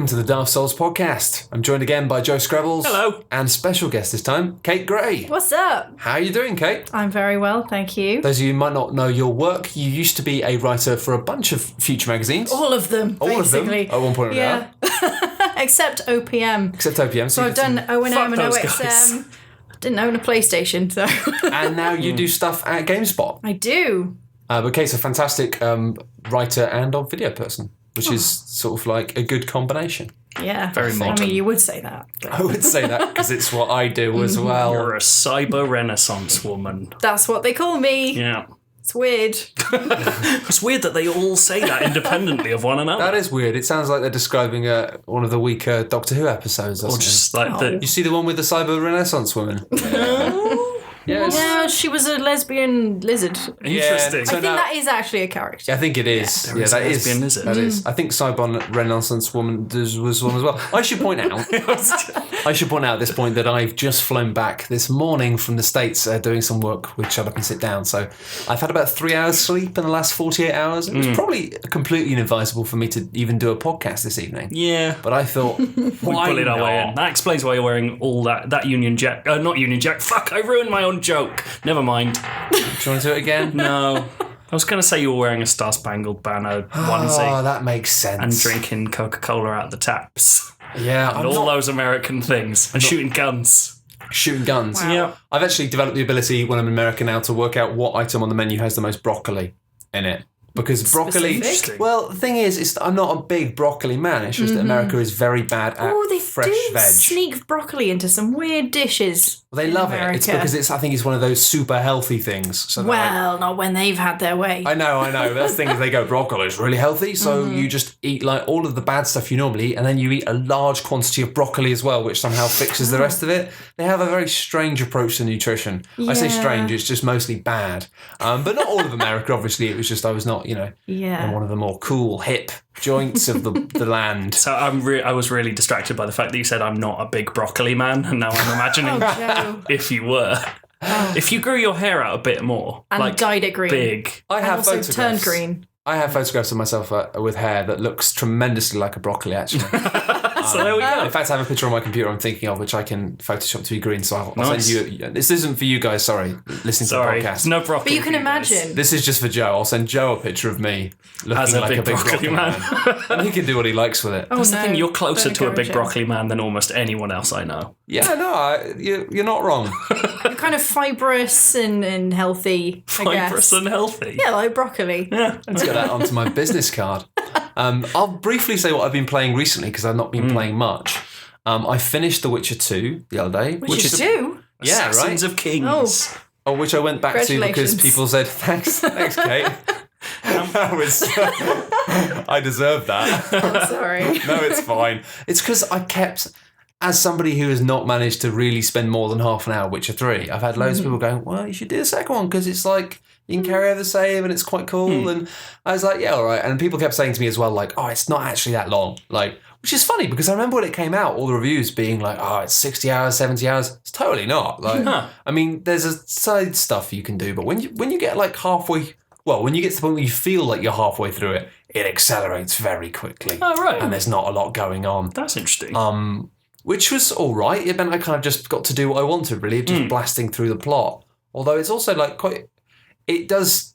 welcome to the Daft Souls podcast. I'm joined again by Joe Scrabbles. Hello. And special guest this time, Kate Gray. What's up? How are you doing, Kate? I'm very well, thank you. Those of you who might not know your work, you used to be a writer for a bunch of future magazines. All of them, basically. At one point or yeah. Except OPM. Except OPM. So I've done O&M and those OXM. Didn't own a PlayStation, so... And now you do stuff at GameSpot. I do. But Kate's a fantastic writer and video person, which is sort of like a good combination. Yeah. Very modern. I mean, you would say that. But... I would say that because it's what I do as well. You're a cyber renaissance woman. That's what they call me. Yeah. It's weird. It's weird that they all say that independently of one another. That is weird. It sounds like they're describing one of the weaker Doctor Who episodes or something. Just like the... You see the one with the cyber renaissance woman? Yes. Yeah, she was a lesbian lizard. Interesting. I think that is actually a character. I think it is. There is a lesbian lizard. That is. I think Cyber Renaissance Woman was one as well. I should point out at this point that I've just flown back this morning from the States doing some work with Shut Up and Sit Down. So I've had about 3 hours sleep in the last 48 hours. It was probably completely inadvisable for me to even do a podcast this evening. Yeah. But I thought, why Bullied our way in. not? That explains why you're wearing all that Union Jack. Not Union Jack. Fuck, I ruined my own joke. Never mind. Do you want to do it again? No. I was going to say you were wearing a Star Spangled Banner onesie Oh, that makes sense. and drinking Coca-Cola out the taps. Yeah, And all those American things. And shooting guns. shooting guns. Wow. Yeah. I've actually developed the ability when I'm in America now to work out what item on the menu has the most broccoli in it. Because broccoli... Specific? Well, the thing is, I'm not a big broccoli man. It's just that America is very bad at Oh, they fresh do veg. sneak broccoli into some weird dishes. They love it. It's America. because I think it's one of those super healthy things. So they're like, Well, not when they've had their way. I know. That's the thing is they go, broccoli is really healthy, so you just eat like all of the bad stuff you normally eat, and then you eat a large quantity of broccoli as well, which somehow fixes the rest of it. They have a very strange approach to nutrition. I say Yeah. strange, it's just mostly bad. But not all of America, obviously. It was just I was not, in one of the more cool, hip joints of the land. So I was really distracted by the fact that you said I'm not a big broccoli man, and now I'm imagining Joe. if you were. If you grew your hair out a bit more, And like dyed it green. big. I And have also photographs. turned green. I have photographs of myself with hair that looks tremendously like a broccoli, actually. So there we go. In fact, I have a picture on my computer I'm thinking of, which I can Photoshop to be green. So I'll Nice. send you. This isn't for you guys. Sorry, listening Sorry, to the podcast. no broccoli. But you can for guys. imagine. This is just for Joe. I'll send Joe a picture of me looking As a like big a big broccoli man. and he can do what he likes with it. Oh, That's the no, thing, you're closer don't to a big encourage it. broccoli man than almost anyone else I know. Yeah, no, you're not wrong. You're kind of fibrous and healthy, I guess. Fibrous and healthy. Yeah, like broccoli. Yeah. Let's get that onto my business card. I'll briefly say what I've been playing recently because I've not been playing much. I finished The Witcher 2 the other day. Which is two. Yeah, Assassins right? of Kings. Oh, which I went back to because Congratulations. people said, thanks, Kate. That was, I deserve that. I'm sorry. No, it's fine. It's because I kept, as somebody who has not managed to really spend more than half an hour Witcher 3, I've had loads of people going, well, you should do the second one because it's like, you can carry over the save and it's quite cool. And I was like, yeah, all right. And people kept saying to me as well, like, oh, it's not actually that long. Like, which is funny because I remember when it came out, all the reviews being like, oh, it's 60 hours, 70 hours. It's totally not. Like, I mean, there's a side stuff you can do, but when you get like halfway, well, when you get to the point where you feel like you're halfway through it, it accelerates very quickly. Oh, right. And there's not a lot going on. That's interesting. Which was all right. It meant I kind of just got to do what I wanted, really, just blasting through the plot. Although it's also like it does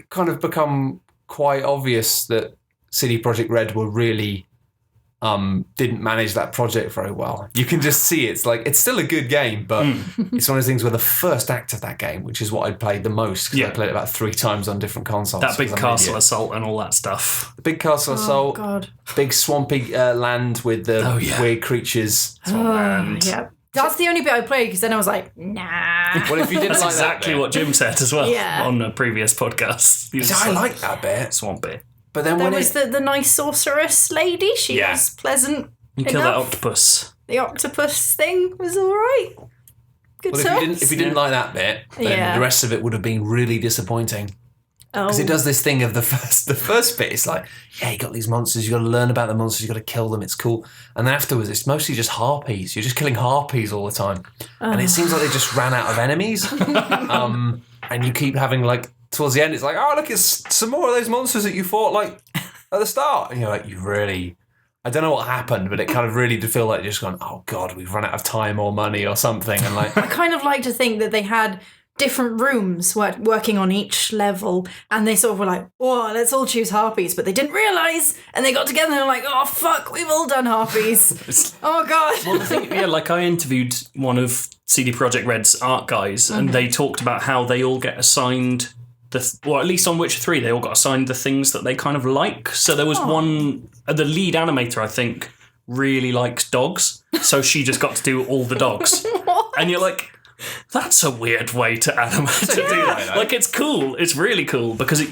kind of become quite obvious that CD Projekt Red were really didn't manage that project very well. You can just see it's like it's still a good game, but it's one of those things where the first act of that game, which is what I played the most, because I played it about 3 times on different consoles. that big 'cause I'm an castle idiot. assault and all that stuff. The big castle Oh, assault, God. big swampy land with the weird creatures. And Yeah. That's the only bit I played because then I was like, nah. Well, if you didn't that's like exactly that bit, what Jim said as well Yeah. on a previous podcast. He was See, I like, like that bit, swamp bit. but then There when was the nice sorceress lady. She Yeah. was pleasant. You kill that enough. octopus. The octopus thing was all right. Good well, stuff. if you didn't like that bit, then Yeah. the rest of it would have been really disappointing. Because it does this thing of the first bit. It's like, yeah, you got these monsters. You got to learn about the monsters. You got to kill them. It's cool. And then afterwards, it's mostly just harpies. You're just killing harpies all the time, and it seems like they just ran out of enemies. And you keep having like towards the end, it's like, oh look, it's some more of those monsters that you fought like at the start. And you're like, you really I don't know what happened, but it kind of really did feel like just going, oh God, we've run out of time or money or something. And like, I kind of like to think that they had different rooms working on each level, and they sort of were like, "Whoa, let's all choose harpies," but they didn't realise, and they got together and they're like, "Oh fuck, we've all done harpies." Oh god. Well, the thing, like I interviewed one of CD Projekt Red's art guys, and they talked about how they all get assigned or at least on Witcher 3, they all got assigned the things that they kind of like. So there was one, the lead animator, I think, really likes dogs, so she just got to do all the dogs. And you're like, that's a weird way to animate to do that. Like, it's cool. It's really cool because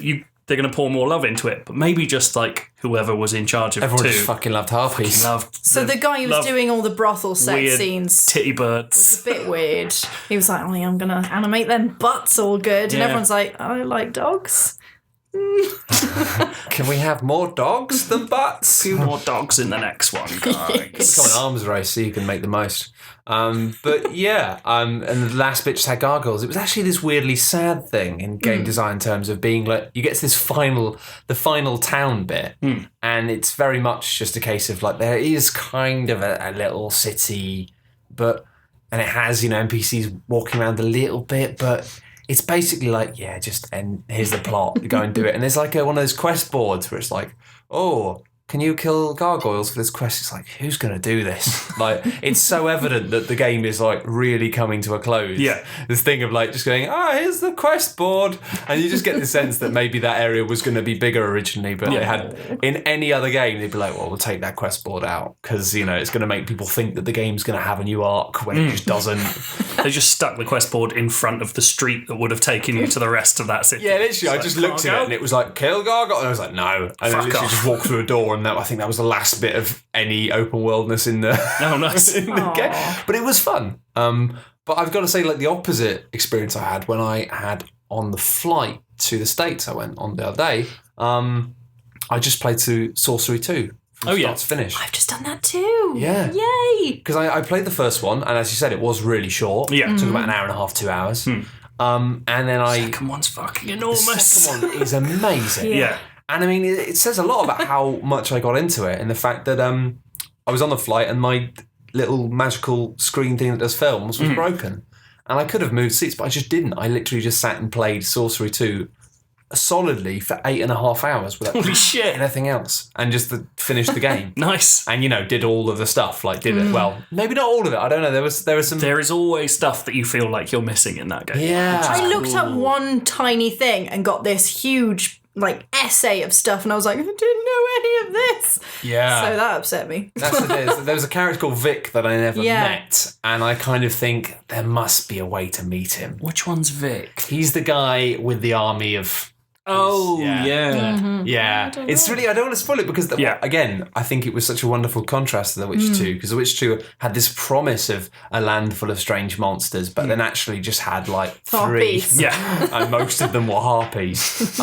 they're going to pour more love into it. But maybe just like whoever was in charge of everyone 2 just fucking loved harpies. So the guy who was doing all the brothel sex scenes titty birds was a bit weird. He was like, "Oh, yeah, I'm going to animate them butts all good," and everyone's like, "I like dogs." Can we have more dogs than butts? A few more dogs in the next one, guys. Become an arms race so you can make the most. But yeah, and the last bit just had gargoyles. It was actually this weirdly sad thing in game design in terms of being like, you get to this the final town bit, and it's very much just a case of like, there is kind of a little city, and it has, NPCs walking around a little bit, but it's basically like, and here's the plot, go and do it. And there's like one of those quest boards where it's like, oh, can you kill gargoyles for this quest? It's like, who's going to do this? Like, it's so evident that the game is like really coming to a close. Yeah. This thing of like just going, here's the quest board. And you just get the sense that maybe that area was going to be bigger originally, but they had, in any other game, they'd be like, well, we'll take that quest board out because, it's going to make people think that the game's going to have a new arc when it just doesn't. They just stuck the quest board in front of the street that would have taken you to the rest of that city. Yeah, literally, I just looked at it and it was like, kill gargoyle. And I was like, no. And I literally just walked through a door, and I think that was the last bit of any open worldness in the, nice. in the game. But it was fun. But I've got to say, like, the opposite experience I had when I had on the flight to the States I went on the other day, I just played through Sorcery 2 from start to finish. I've just done that too. Yeah. Yay! Because I played the first one, and as you said, it was really short. Yeah. It took about an hour and a half, 2 hours. And then the second one's fucking enormous. The second one is amazing. Yeah. And I mean, it says a lot about how much I got into it, and the fact that I was on the flight and my little magical screen thing that does films was broken. And I could have moved seats, but I just didn't. I literally just sat and played Sorcery 2 solidly for 8.5 hours without Holy shit. anything else, and just finished the game. Nice. And, did all of the stuff, like did it. Well, maybe not all of it. I don't know. There was some... There is always stuff that you feel like you're missing in that game. Yeah. I looked up one tiny thing and got this huge essay of stuff, and I was like, I didn't know any of this. Yeah. So that upset me. That's what it is. There was a character called Vic that I never met, and I kind of think there must be a way to meet him. Which one's Vic? He's the guy with the army of... Oh, yeah. Yeah. It's really... I don't want to spoil it because, again, I think it was such a wonderful contrast to The Witcher 2, because The Witcher 2 had this promise of a land full of strange monsters, but then actually just had, like, 3. Harpies. Yeah. And most of them were harpies.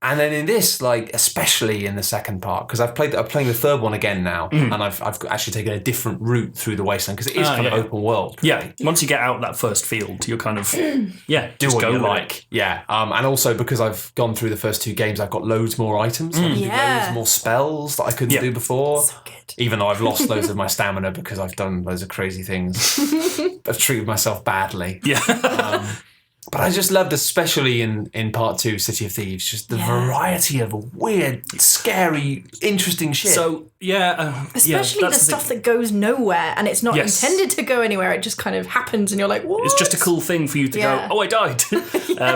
And then in this, like, especially in the second part, because I'm playing the third one again now, and I've actually taken a different route through the wasteland, because it is kind of open world. Yeah, once you get out that first field, you're kind of, do just what go you with like. it. Yeah, and also because I've gone through the first 2 games, I've got loads more items, loads more spells that I couldn't do before. So good. Even though I've lost loads of my stamina because I've done loads of crazy things. I've treated myself badly. Yeah. But I just loved, especially in part 2, City of Thieves, just the variety of weird, scary, interesting shit. So, especially the stuff that goes nowhere, and it's not intended to go anywhere. It just kind of happens, and you're like, what? It's just a cool thing for you to go, oh, I died. I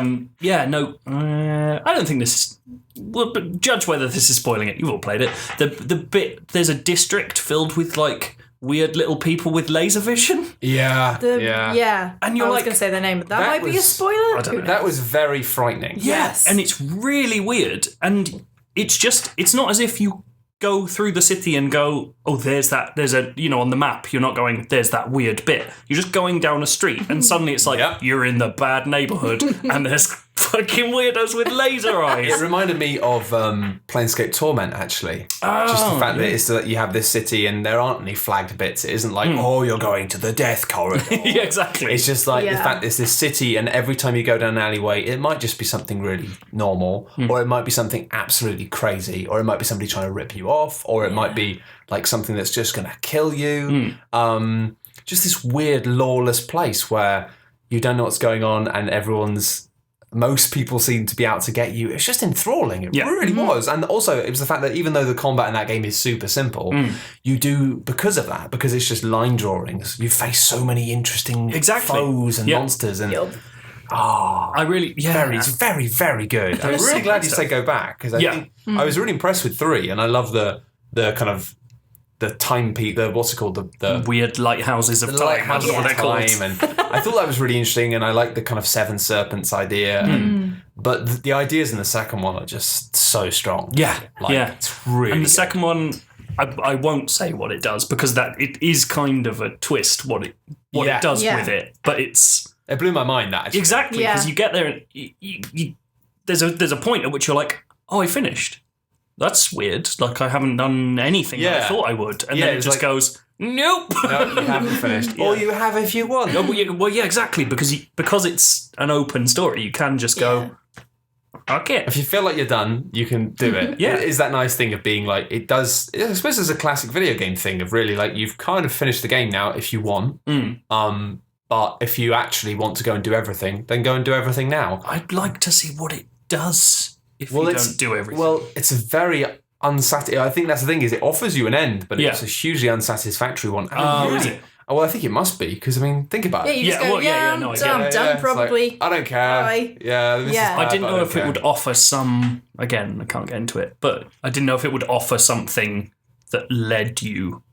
don't think this... Well, but judge whether this is spoiling it. You've all played it. The bit... There's a district filled with, like... weird little people with laser vision. Yeah. And you're I was like, going to say their name, but that might be a spoiler. I don't know. That was very frightening. Yes. And it's really weird. And it's not as if you go through the city and go, oh, there's a, on the map, you're not going, there's that weird bit. You're just going down a street and suddenly it's like, you're in the bad neighborhood and there's fucking weirdos with laser eyes. It reminded me of Planescape Torment, actually. Just the fact that it's that you have this city and there aren't any flagged bits. It isn't like, oh, you're going to the death corridor. Yeah, exactly. It's just like the fact it's this city, and every time you go down an alleyway, it might just be something really normal, or it might be something absolutely crazy, or it might be somebody trying to rip you off, or it might be like something that's just going to kill you. Just this weird, lawless place where you don't know what's going on, and most people seem to be out to get you. It's just enthralling. It really was. And also, it was the fact that even though the combat in that game is super simple, you do, because of that, because it's just line drawings, you face so many interesting foes and monsters. And I really, it's very, very good. I'm really glad you said go back, because I think I was really impressed with 3, and I love the kind of the timepiece, what's it called? The weird lighthouses of time. I don't know what they're called. And I thought that was really interesting, and I like the kind of 7 serpents idea. But the ideas in the second one are just so strong. It's really And the good. second one, I won't say what it does, because that it is kind of a twist what it does with it, but it's... It blew my mind, that, actually. Exactly, because you get there and you there's a point at which you're like, oh, I finished. That's weird. Like, I haven't done anything that I thought I would. And then it just goes, nope. No, you haven't finished. Or you have if you want. Well, yeah, exactly. Because it's an open story, you can just go, okay. If you feel like you're done, you can do it. It is that nice thing of being like, it does, I suppose it's a classic video game thing of really, like, you've kind of finished the game now if you want. But if you actually want to go and do everything, then go and do everything now. I'd like to see what it does. If you don't do everything. Well, it's a very unsatisfying... I think that's the thing, is it offers you an end, but it's a hugely unsatisfactory one. Is it? Well, I think it must be, because, I mean, think about it. You just go, I'm done, probably. Like, I don't care. Bye. I didn't know if it would offer some... Again, I can't get into it, but I didn't know if it would offer something that led you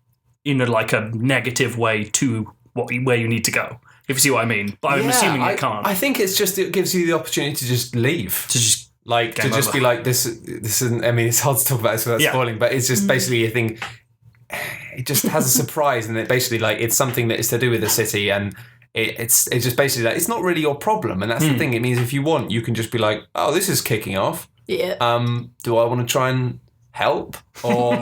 in a negative way to where you need to go. If you see what I mean. But I'm assuming it can't. I think it gives you the opportunity to just leave. To just... just be like, this isn't... I mean, it's hard to talk about this without spoiling, but it's just basically a thing... It just has a surprise, and it basically, like, it's something that is to do with the city, and it's just basically like, it's not really your problem, and that's the thing. It means if you want, you can just be like, oh, this is kicking off. Yeah. Do I want to try and help, or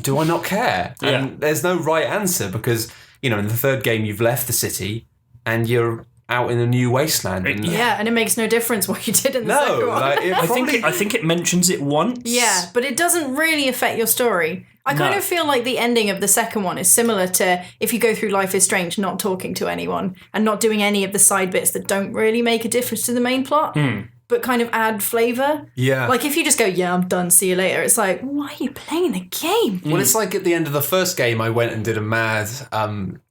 do I not care? And there's no right answer, because, in the third game, you've left the city, and you're out in a new wasteland. And and it makes no difference what you did in the second one. I think it mentions it once. Yeah, but it doesn't really affect your story. I kind of feel like the ending of the second one is similar to if you go through Life is Strange, not talking to anyone and not doing any of the side bits that don't really make a difference to the main plot, but kind of add flavour. Yeah. Like if you just go, I'm done, see you later, it's like, why are you playing the game? Well, it's like at the end of the first game, I went and did a mad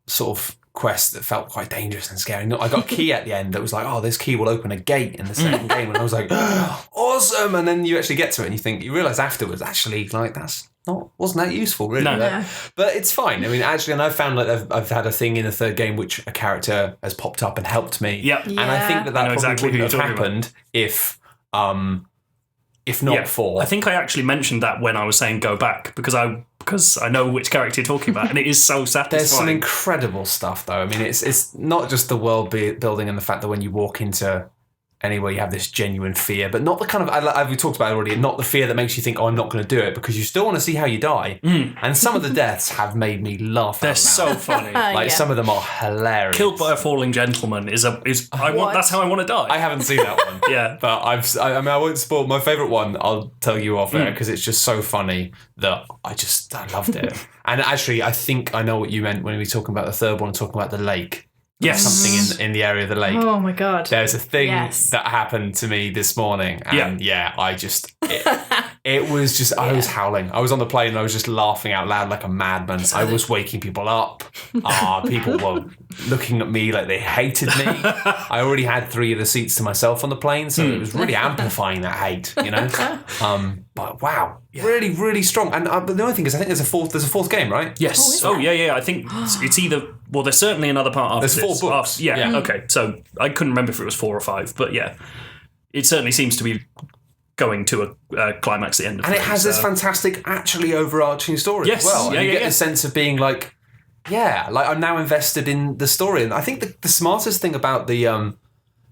sort of quest that felt quite dangerous and scary. I got a key at the end that was like, oh, this key will open a gate in the second game, and I was like, awesome! And then you actually get to it, and you realise afterwards, actually, like, wasn't that useful, really? No. But it's fine. I mean, actually, and I've found like I've had a thing in the third game which a character has popped up and helped me. Yep. And I think that probably exactly wouldn't have happened if not for... I think I actually mentioned that when I was saying go back, because I know which character you're talking about, and it is so satisfying. There's some incredible stuff, though. I mean, it's not just the world building and the fact that when you walk into anywhere you have this genuine fear, but not the kind of, we talked about it already, not the fear that makes you think, oh, I'm not going to do it, because you still want to see how you die. And some of the deaths have made me laugh out loud. They're so funny. Some of them are hilarious. Killed by a falling gentleman that's how I want to die. I haven't seen that one. But I won't spoil my favourite one. I'll tell you off there, because it's just so funny that I loved it. And actually, I think I know what you meant when we were talking about the third one, talking about the lake. Yes. Something in the area of the lake. Oh my God. There's a thing that happened to me this morning. And it was just, I was howling. I was on the plane and I was just laughing out loud like a madman. I was waking people up. People were looking at me like they hated me. I already had 3 of the seats to myself on the plane, so it was really amplifying that hate, But wow. Really, really strong. And but the only thing is, I think there's a fourth game, right? Yes. Yeah. I think it's either... Well, there's certainly another part after this. There's 4 books. Okay. So I couldn't remember if it was 4 or 5, but yeah. It certainly seems to be going to a climax at the end of it. And it has this fantastic, actually overarching story as well. And you get the sense of being like, I'm now invested in the story. And I think the smartest thing about the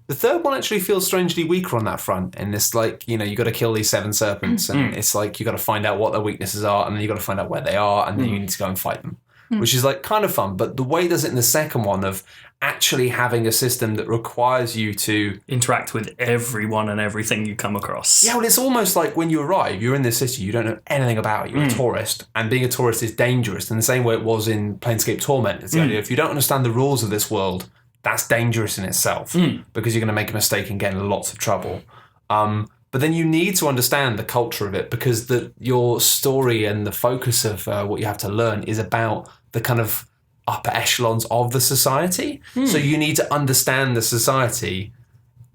The third one actually feels strangely weaker on that front. And it's like, you got to kill these 7 serpents, and it's like you got to find out what their weaknesses are, and then you got to find out where they are, and then you need to go and fight them, which is like kind of fun. But the way he does it in the second one of actually having a system that requires you to interact with everyone and everything you come across. Yeah, well, it's almost like when you arrive, you're in this city, you don't know anything about it. You're a tourist, and being a tourist is dangerous in the same way it was in Planescape Torment. It's the idea, if you don't understand the rules of this world, that's dangerous in itself because you're going to make a mistake and get in lots of trouble. But then you need to understand the culture of it because your story and the focus of what you have to learn is about the kind of upper echelons of the society. So you need to understand the society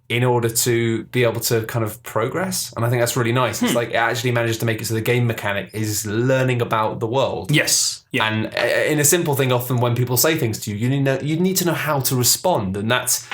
in order to be able to kind of progress. And I think that's really nice. It's like it actually manages to make it so the game mechanic is learning about the world. Yes. Yeah. And in a simple thing, often when people say things to you, you need to know how to respond. And that's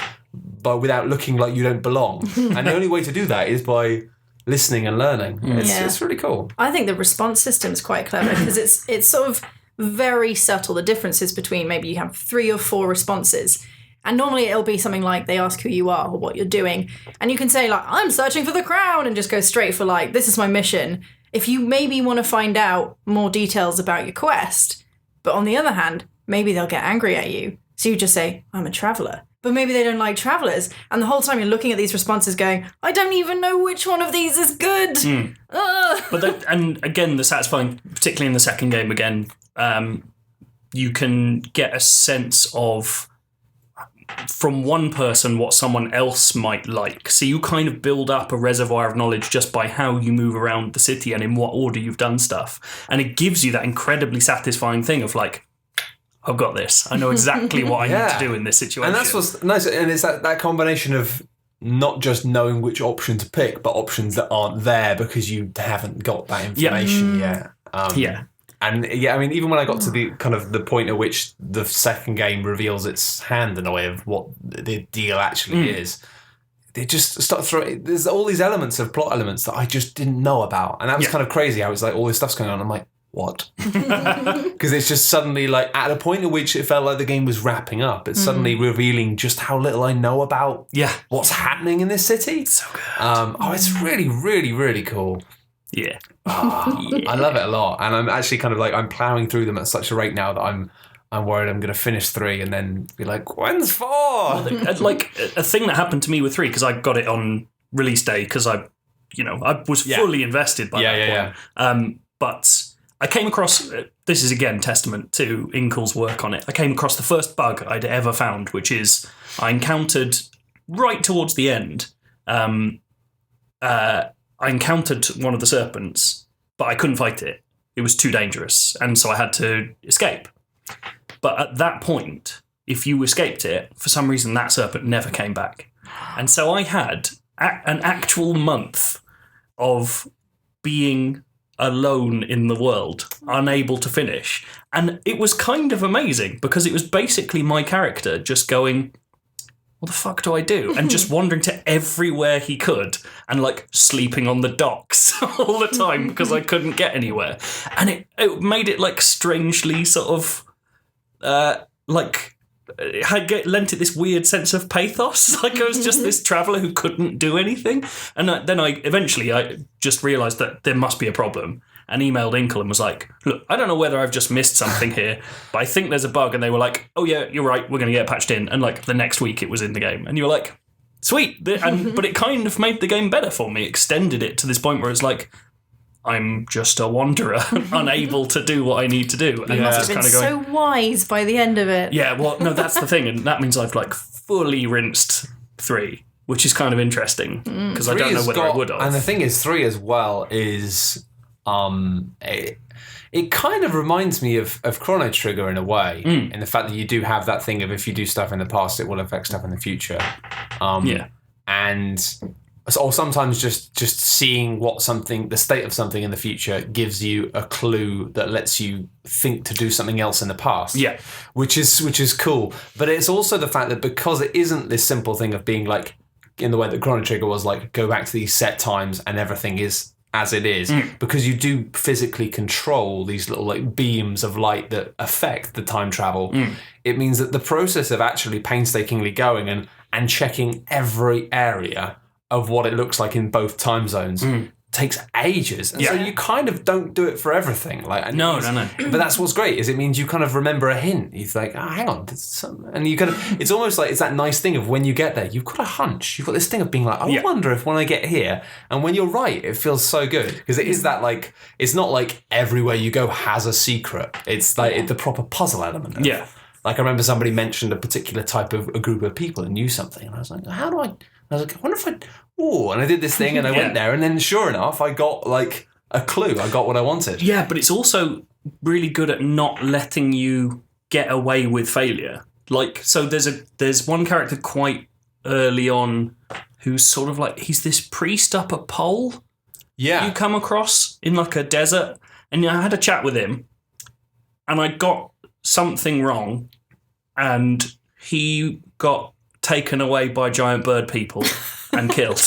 without looking like you don't belong. And the only way to do that is by listening and learning. It's really cool. I think the response system is quite clever because it's sort of very subtle, the differences between maybe you have 3 or 4 responses. And normally it'll be something like they ask who you are or what you're doing. And you can say like, I'm searching for the crown, and just go straight for like, this is my mission. If you maybe want to find out more details about your quest, but on the other hand, maybe they'll get angry at you. So you just say, I'm a traveller. But maybe they don't like travellers. And the whole time you're looking at these responses going, I don't even know which one of these is good. And again, the satisfying, particularly in the second game again, you can get a sense of from one person what someone else might like. So you kind of build up a reservoir of knowledge just by how you move around the city and in what order you've done stuff. And it gives you that incredibly satisfying thing of like, I've got this. I know exactly what I need to do in this situation. And that's what's nice. And it's that combination of not just knowing which option to pick, but options that aren't there because you haven't got that information yet. And I mean, even when I got to the kind of the point at which the second game reveals its hand in a way of what the deal actually is, they just start throwing. There's all these elements of plot elements that I just didn't know about, and that was kind of crazy. I was like, all this stuff's going on. I'm like, what? Because it's just suddenly like at a point at which it felt like the game was wrapping up. It's suddenly revealing just how little I know about what's happening in this city. It's so good. It's really, really, really cool. Yeah. I love it a lot, and I'm actually kind of like I'm plowing through them at such a rate now that I'm worried I'm going to finish 3 and then be like, when's 4? Like a thing that happened to me with 3 because I got it on release day because I was fully invested by that point. But I came across this is again testament to Inkel's work on it. I came across the first bug I'd ever found, which is I encountered right towards the end. I encountered one of the serpents, but I couldn't fight it. It was too dangerous, and so I had to escape. But at that point, if you escaped it, for some reason that serpent never came back. And so I had an actual month of being alone in the world, unable to finish. And it was kind of amazing, because it was basically my character just going, what the fuck do I do? And just wandering to everywhere he could and like sleeping on the docks all the time because I couldn't get anywhere. And it made it like strangely sort of lent it this weird sense of pathos. Like I was just this traveller who couldn't do anything. And then I just realised that there must be a problem. And emailed Inkel and was like, look, I don't know whether I've just missed something here, but I think there's a bug. And they were like, oh yeah, you're right, we're going to get it patched in. And like the next week it was in the game. And you were like, sweet. But it kind of made the game better for me, extended it to this point where it's like, I'm just a wanderer, unable to do what I need to do. And must have been so wise by the end of it. Yeah, well, no, that's the thing. And that means I've like fully rinsed 3, which is kind of interesting because I don't know whether I would have. And the thing is, 3 as well is... It kind of reminds me of Chrono Trigger in a way, in the fact that you do have that thing of if you do stuff in the past, it will affect stuff in the future. Or sometimes just seeing the state of something in the future gives you a clue that lets you think to do something else in the past. Yeah, which is cool. But it's also the fact that because it isn't this simple thing of being like in the way that Chrono Trigger was like go back to these set times and everything is as it is, because you do physically control these little like beams of light that affect the time travel. It means that the process of actually painstakingly going and and checking every area of what it looks like in both time zones takes ages. And so you kind of don't do it for everything. No. But that's what's great, is it means you kind of remember a hint. You think, hang on, and you kind of, it's almost like it's that nice thing of when you get there, you've got a hunch. You've got this thing of being like, I wonder if when I get here, and when you're right, it feels so good. Because it is that like, it's not like everywhere you go has a secret. It's like the proper puzzle element. Like I remember somebody mentioned a particular type of a group of people and knew something. And I was like, I was like, I wonder if and I did this thing and I went there, and then sure enough, I got like a clue. I got what I wanted. Yeah, but it's also really good at not letting you get away with failure. Like, so there's one character quite early on who's sort of like, he's this priest up a pole. Yeah. You come across in like a desert, and I had a chat with him, and I got something wrong, and he got taken away by giant bird people and killed.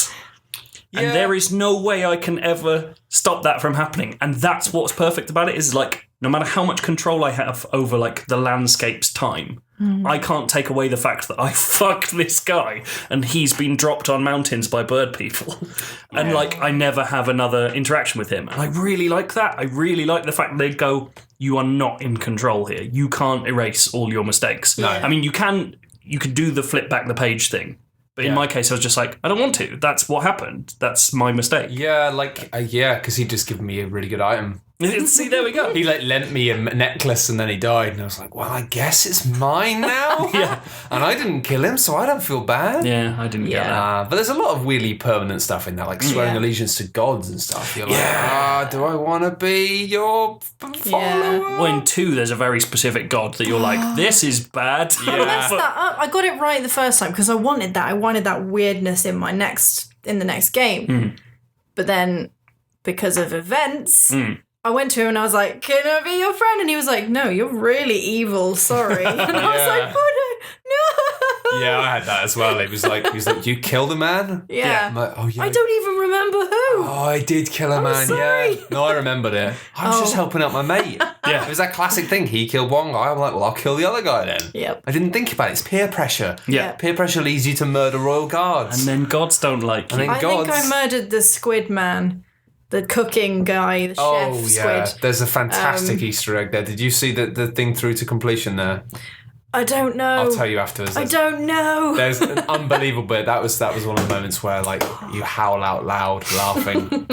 And there is no way I can ever stop that from happening. And that's what's perfect about it, is like, no matter how much control I have over like the landscape's time, I can't take away the fact that I fucked this guy and he's been dropped on mountains by bird people. And like, I never have another interaction with him. And I really like that. I really like the fact that they go, you are not in control here. You can't erase all your mistakes. No. I mean, you could do the flip back the page thing. But in my case, I was just like, I don't want to. That's what happened. That's my mistake. Yeah, like, because he'd just given me a really good item. See, there we go. He like lent me a necklace and then he died, and I was like, well, I guess it's mine now. And I didn't kill him, so I don't feel bad. Yeah, I didn't get that. But there's a lot of really permanent stuff in that, like swearing allegiance to gods and stuff. You're like, do I want to be your follower? Well, in 2, there's a very specific god that you're like, this is bad. I messed that up. I got it right the first time because I wanted that. I wanted that weirdness in the next game. But then, because of events, I went to him and I was like, can I be your friend? And he was like, no, you're really evil, sorry. And I was like, oh no. Yeah, I had that as well. He was like, you killed a man? Yeah. I'm like, oh, yeah. I don't even remember who. Oh, I did kill a man, sorry. yeah. No, I remembered it. I was just helping out my mate. It was that classic thing. He killed one guy. I'm like, well, I'll kill the other guy then. Yep. I didn't think about it. It's peer pressure. Yeah. Peer pressure leads you to murder royal guards. And then gods don't like you. I think I murdered the squid man. The cooking guy, the chef squid. There's a fantastic Easter egg there. Did you see the thing through to completion there? I don't know. I'll tell you afterwards. I don't know. There's an unbelievable bit. That was one of the moments where like you howl out loud laughing.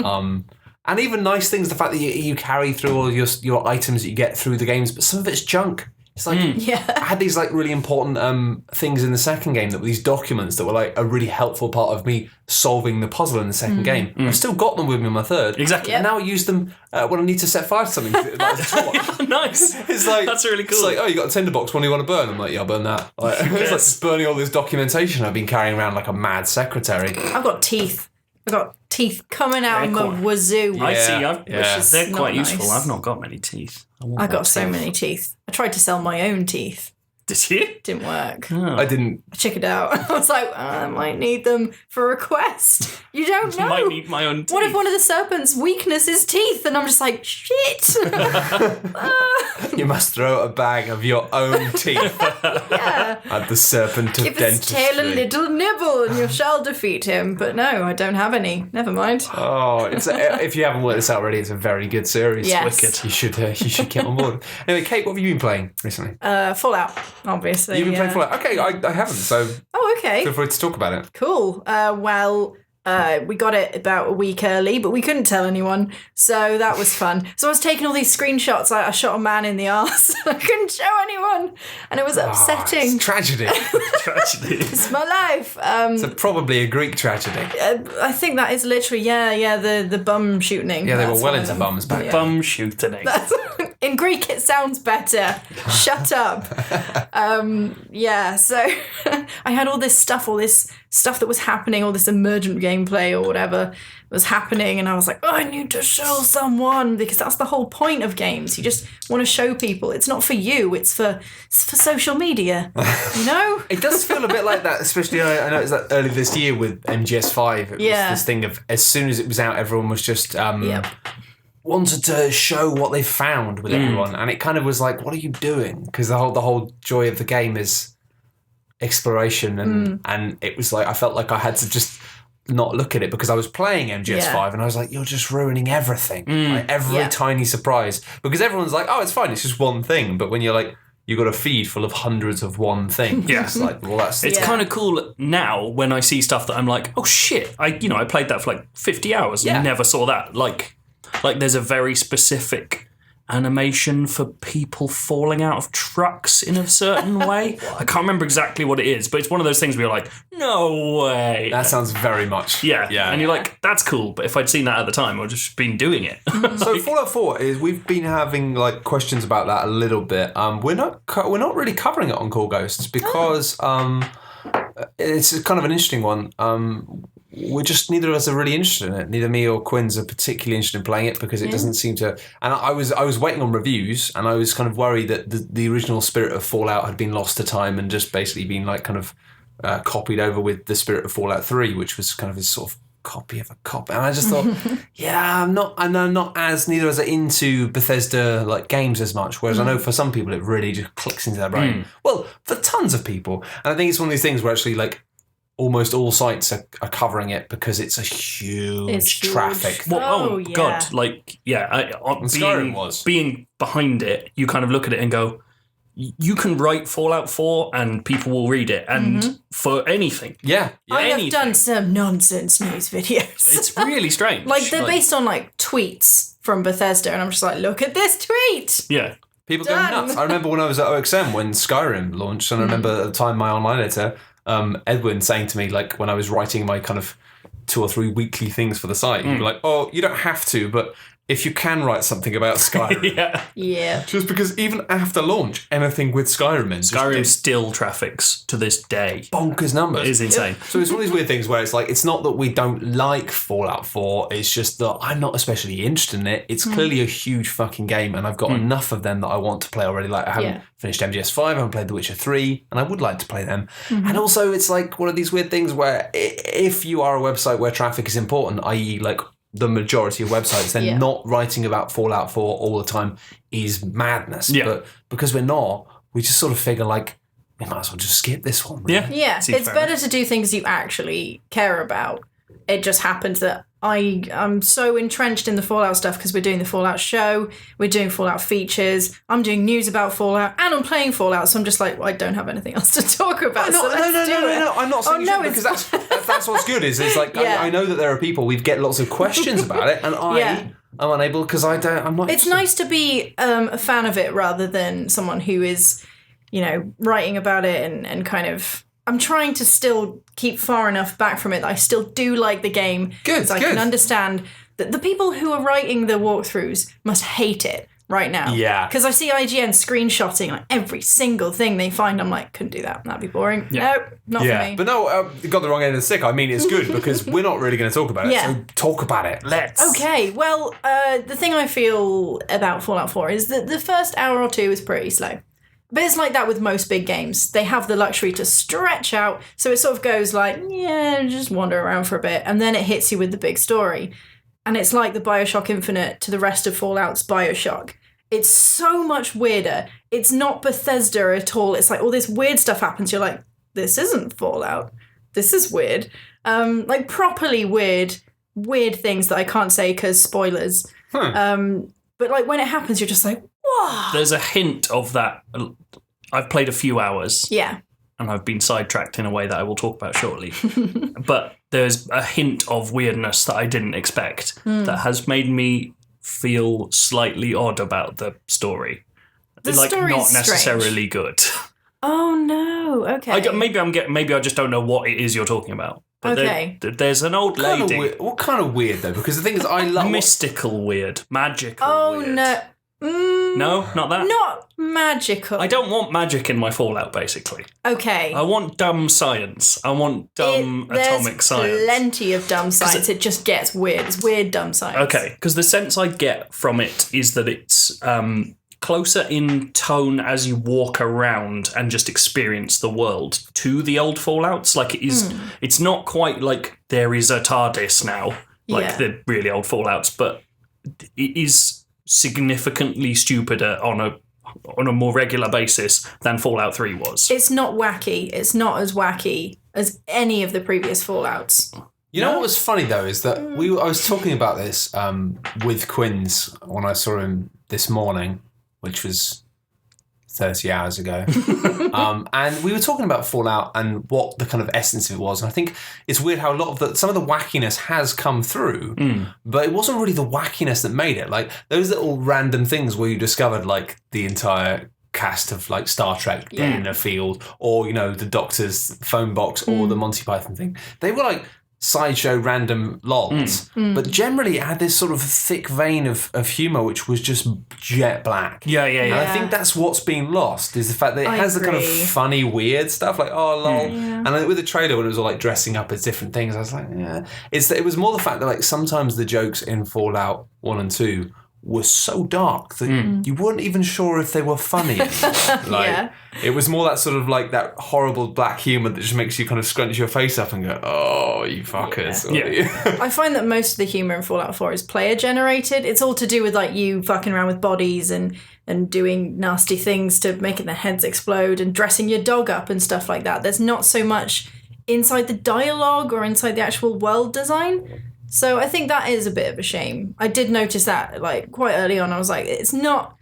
And even nice things, the fact that you carry through all your items that you get through the games, but some of it's junk. It's like, I had these like really important things in the second game that were these documents that were like a really helpful part of me solving the puzzle in the second game. I've still got them with me in my third. Exactly. And now I use them when I need to set fire to something. Like a torch. Nice. It's like, that's really cool. It's like, oh, you got a tinderbox, what do you want to burn? I'm like, yeah, I'll burn that. Like, it's like just burning all this documentation I've been carrying around like a mad secretary. I've got teeth. I've got teeth coming out of my wazoo. I see. They're quite useful. Nice. I've not got many teeth. I got so many teeth. I tried to sell my own teeth. Did you? Didn't work. I didn't. I chickened out. I was like, I might need them for a quest. You don't know. I might need my own teeth. What if one of the serpent's weakness is teeth? And I'm just like, shit. You must throw a bag of your own teeth at the serpent of Give dentistry. his tail a little nibble and you shall defeat him. But no, I don't have any. Never mind. Oh, if you haven't worked this out already, it's a very good series. Yes. Wicked. You should get on board. Anyway, Kate, what have you been playing recently? Fallout, obviously. You've been playing Fallout? Okay, I haven't, so okay. feel free to talk about it. Cool. We got it about a week early, but we couldn't tell anyone, so that was fun. So I was taking all these screenshots. I shot a man in the arse. I couldn't show anyone, and it was upsetting. It's tragedy. It's my life. It's probably a Greek tragedy. I think that is literally, the bum shooting. Yeah, they were well into bums back then. Bum shooting. In Greek, it sounds better. Shut up. So I had all this stuff that was happening, all this emergent gameplay or whatever was happening, and I was like, I need to show someone, because that's the whole point of games. You just want to show people. It's not for you, it's for social media, you know? It does feel a bit like that, especially I noticed that early this year with MGS5. It was this thing of, as soon as it was out, everyone was just wanted to show what they found with everyone, and it kind of was like, what are you doing? Because the whole joy of the game is exploration, and it was like I felt like I had to just not look at it because I was playing MGS5 and I was like, you're just ruining everything, like every tiny surprise, because everyone's like, oh, it's fine, it's just one thing, but when you're like, you've got a feed full of hundreds of one thing. Yeah. It's like, well, that's... It's kind of cool now when I see stuff that I'm like, oh shit, I played that for like 50 hours and never saw that. Like there's a very specific animation for people falling out of trucks in a certain way. I can't remember exactly what it is, but it's one of those things where you're like, no way. That sounds very much... Yeah. And you're like, that's cool, but if I'd seen that at the time, I'd just been doing it. So Fallout 4 is, we've been having like questions about that a little bit. We're not really covering it on Call Ghosts because it's kind of an interesting one. We're just, neither of us are really interested in it. Neither me or Quinn's are particularly interested in playing it because it doesn't seem to... And I was waiting on reviews, and I was kind of worried that the original spirit of Fallout had been lost to time and just basically been like kind of copied over with the spirit of Fallout 3, which was kind of his sort of copy of a copy. And I just thought, I'm not as, neither as into Bethesda like games as much, whereas I know for some people it really just clicks into their brain. Well, for tons of people. And I think it's one of these things where actually like almost all sites are covering it because it's a huge traffic. Well, God, Skyrim was. Being behind it, you kind of look at it and go, you can write Fallout 4 and people will read it, and for anything. Yeah. I have done some nonsense news videos. It's really strange. Like, they're based on, like, tweets from Bethesda, and I'm just like, look at this tweet! Yeah. People go nuts. I remember when I was at OXM when Skyrim launched, and I remember at the time my online editor, Edwin, saying to me, like, when I was writing my kind of 2 or 3 weekly things for the site, he'd be like, oh, you don't have to, but if you can write something about Skyrim. Yeah. Just because even after launch, anything with Skyrim in... Skyrim still traffics to this day. Bonkers numbers. It is insane. Yeah. So it's one of these weird things where it's like, it's not that we don't like Fallout 4, it's just that I'm not especially interested in it. It's clearly a huge fucking game, and I've got enough of them that I want to play already. Like, I haven't finished MGS5, I haven't played The Witcher 3, and I would like to play them. And also, it's like one of these weird things where if you are a website where traffic is important, i.e. like the majority of websites, then not writing about Fallout 4 all the time is madness. Yeah. But because we're not, we just sort of figure like, we might as well just skip this one. Really. Yeah, it's better to do things you actually care about. It just happens that I'm so entrenched in the Fallout stuff because we're doing the Fallout show, we're doing Fallout features, I'm doing news about Fallout, and I'm playing Fallout, so I'm just like, well, I don't have anything else to talk about. No, I'm not saying because that's what's good. Is like I know that there are people, we get lots of questions about it, and I'm unable because I'm not. It's nice to be a fan of it rather than someone who is, writing about it and kind of. I'm trying to still keep far enough back from it that I still do like the game. Good. I can understand that the people who are writing the walkthroughs must hate it right now. Yeah. Because I see IGN screenshotting like every single thing they find. I'm like, couldn't do that. That'd be boring. Yeah. No, not for me. But no, you got the wrong end of the stick. I mean, it's good because we're not really going to talk about it. So talk about it. Let's. Okay. Well, the thing I feel about Fallout 4 is that the first hour or two is pretty slow. But it's like that with most big games. They have the luxury to stretch out, so it sort of goes like, just wander around for a bit, and then it hits you with the big story. And it's like the Bioshock Infinite to the rest of Fallout's Bioshock. It's so much weirder. It's not Bethesda at all. It's like all this weird stuff happens. You're like, this isn't Fallout. This is weird. Like properly weird things that I can't say because spoilers. But like when it happens, you're just like, whoa. There's a hint of that. I've played a few hours. Yeah. And I've been sidetracked in a way that I will talk about shortly. But there's a hint of weirdness that I didn't expect that has made me feel slightly odd about the story. The like story's not necessarily strange. Good. Oh no. Okay. Maybe I just don't know what it is you're talking about. But okay. There's an old lady. What kind of weird though? Because the thing is, I love mystical weird, magical. Oh weird. no. No, not that. Not magical. I don't want magic in my Fallout, basically. Okay. I want dumb science. I want dumb atomic science. There's plenty of dumb science. It just gets weird. It's weird dumb science. Okay, because the sense I get from it is that it's closer in tone as you walk around and just experience the world to the old Fallouts. Like it is, it's not quite like there is a TARDIS now, like the really old Fallouts, but it is significantly stupider on a on a more regular basis than Fallout 3 was. It's not wacky. It's not as wacky as any of the previous Fallouts. You know what was funny though is that I was talking about this with Quinns when I saw him this morning, which was 30 hours ago. And we were talking about Fallout and what the kind of essence of it was. And I think it's weird how some of the wackiness has come through, but it wasn't really the wackiness that made it. Like those little random things where you discovered like the entire cast of like Star Trek in a field, or, you know, the Doctor's phone box or the Monty Python thing. They were like sideshow random lols, but generally it had this sort of thick vein of humour which was just jet black. Yeah. And I think that's what's been lost, is the fact that it has the kind of funny, weird stuff, like, oh, lol. And then with the trailer, when it was all like dressing up as different things, I was like, yeah. It was more the fact that like sometimes the jokes in Fallout 1 and 2 were so dark that you weren't even sure if they were funny. It was more that sort of like that horrible black humour that just makes you kind of scrunch your face up and go, oh, you fuckers. I find that most of the humour in Fallout 4 is player generated. It's all to do with like you fucking around with bodies and doing nasty things to making their heads explode and dressing your dog up and stuff like that. There's not so much inside the dialogue or inside the actual world design. So I think that is a bit of a shame. I did notice that like quite early on. I was like, it's not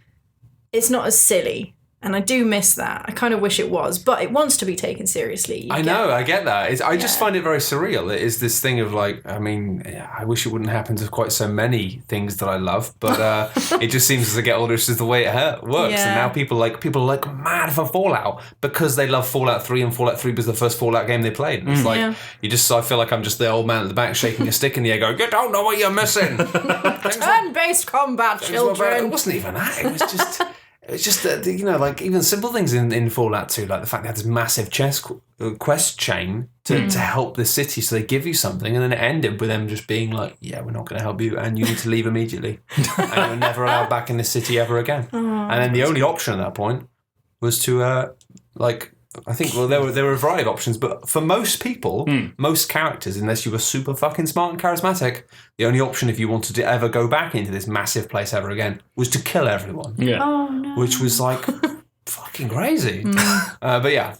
as silly. And I do miss that. I kind of wish it was, but it wants to be taken seriously. I get that. I just find it very surreal. It is this thing of like, I mean, I wish it wouldn't happen to quite so many things that I love, but it just seems as I get older, it's just the way it works. Yeah. And now people are like mad for Fallout because they love Fallout 3, and Fallout 3 was the first Fallout game they played. And it's like, I feel like I'm just the old man at the back shaking a stick in the air going, you don't know what you're missing. Turn-based combat, children. It wasn't even that. It was just... It's just that, you know, like even simple things in Fallout 2, like the fact they had this massive quest chain to help the city, so they give you something, and then it ended with them just being like, yeah, we're not going to help you, and you need to leave immediately. And you're never allowed back in this city ever again. And then the only option at that point was to, I think, well, there were a variety of options, but for most people, most characters, unless you were super fucking smart and charismatic, the only option if you wanted to ever go back into this massive place ever again was to kill everyone. Yeah. Oh, no. Which was like fucking crazy. But yeah.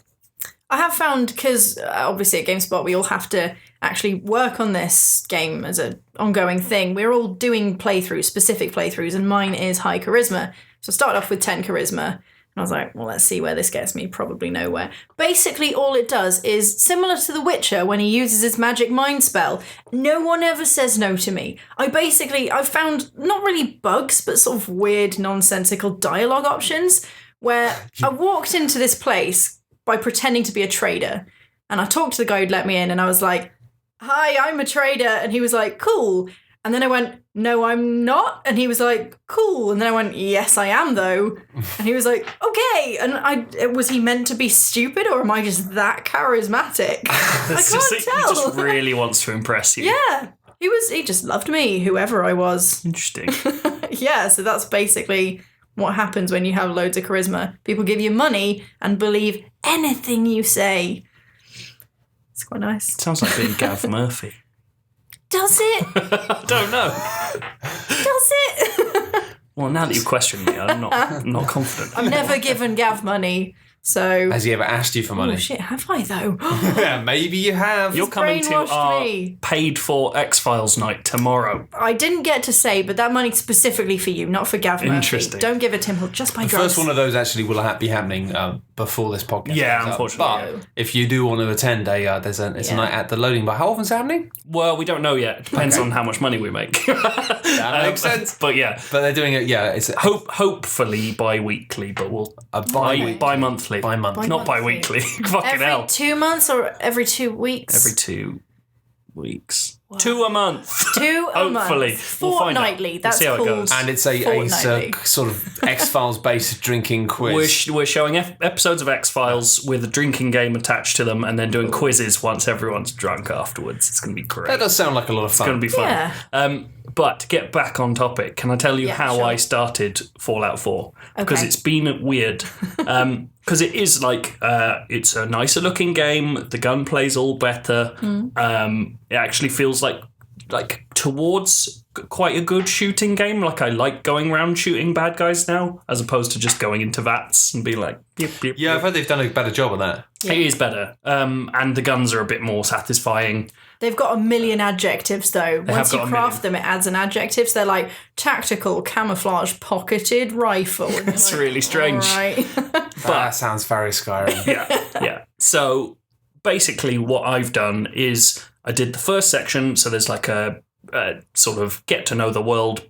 I have found, because obviously at GameSpot we all have to actually work on this game as an ongoing thing. We're all doing specific playthroughs, and mine is high charisma. So I started off with 10 charisma. And I was like, well, let's see where this gets me. Probably nowhere. Basically, all it does is similar to The Witcher when he uses his magic mind spell. No one ever says no to me. I've found not really bugs, but sort of weird, nonsensical dialogue options where I walked into this place by pretending to be a trader. And I talked to the guy who'd let me in, and I was like, hi, I'm a trader. And he was like, cool. And then I went, no, I'm not. And he was like, cool. And then I went, yes, I am, though. And he was like, okay. And was he meant to be stupid, or am I just that charismatic? I can't tell. He just really wants to impress you. Yeah. He just loved me, whoever I was. Interesting. Yeah, so that's basically what happens when you have loads of charisma. People give you money and believe anything you say. It's quite nice. Sounds like being Gav Murphy. Does it? I don't know. Does it? Well, now that you've questioned me, I'm not confident. I've never given Gav money, so... Has he ever asked you for money? Oh, shit, have I, though? Yeah, maybe you have. You're coming to our paid-for X-Files night tomorrow. I didn't get to say, but that money's specifically for you, not for Gav Murphy. Interesting. Don't give it to him, he'll just buy the drugs. First one of those actually will be happening before this podcast. Yeah, unfortunately. But if you do want to attend, it's a night at the Loading Bar. How often is it happening? Well, we don't know yet. It depends on how much money we make. That makes sense. But yeah. But they're doing it, yeah. It's hopefully bi-weekly, but we'll... Bi-monthly. Bi-monthly. Not bi-weekly. Fucking hell. Every 2 months or every 2 weeks? Every 2 weeks. Wow. 2 a month. 2 a month. Hopefully. Fortnightly. That's we'll see how called. it goes. And it's a sort of X-Files based drinking quiz. We're showing episodes of X-Files with a drinking game attached to them, and then doing quizzes once everyone's drunk afterwards. It's going to be great. That does sound like a lot of fun. It's going to be fun. Yeah. But to get back on topic, can I tell you how I started Fallout 4? Because it's been weird. Because it is like, it's a nicer looking game. The gunplay's all better. It actually feels like like towards quite a good shooting game. Like I like going around shooting bad guys now, as opposed to just going into vats and being like, yip, yip, Yeah, yip. I've heard they've done a better job on that. It is better. And the guns are a bit more satisfying. They've got a million adjectives, though. Once you got a craft them, it adds an adjective. So they're like tactical, camouflage, pocketed, rifle. And It's you're really strange. All right. That sounds very Skyrim. Yeah. So basically what I've done is I did the first section. So there's like a sort of get to know the world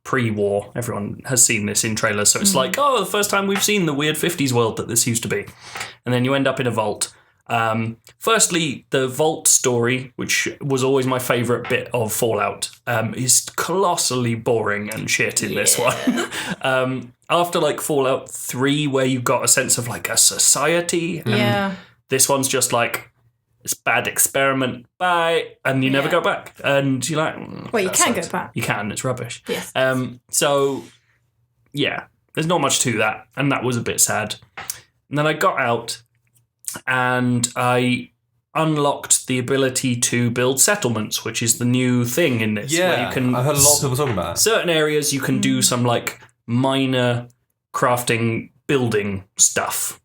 pre-war. Everyone has seen this in trailers. So it's like, the first time we've seen the weird 50s world that this used to be. And then you end up in a vault. Firstly, the vault story, which was always my favourite bit of Fallout, is colossally boring and shit in this one. After like Fallout 3, where you got a sense of like a society, Yeah. this one's just like, it's a bad experiment, bye, and you never go back. And you're like, Well, you that can sucks. go back. You can, it's rubbish. Yes. So, yeah, there's not much to that, and that was a bit sad. And then I got out, and I unlocked the ability to build settlements, which is the new thing in this. Yeah, where you can, I've heard a lot of people talking about that. certain areas you can do some like minor crafting building stuff.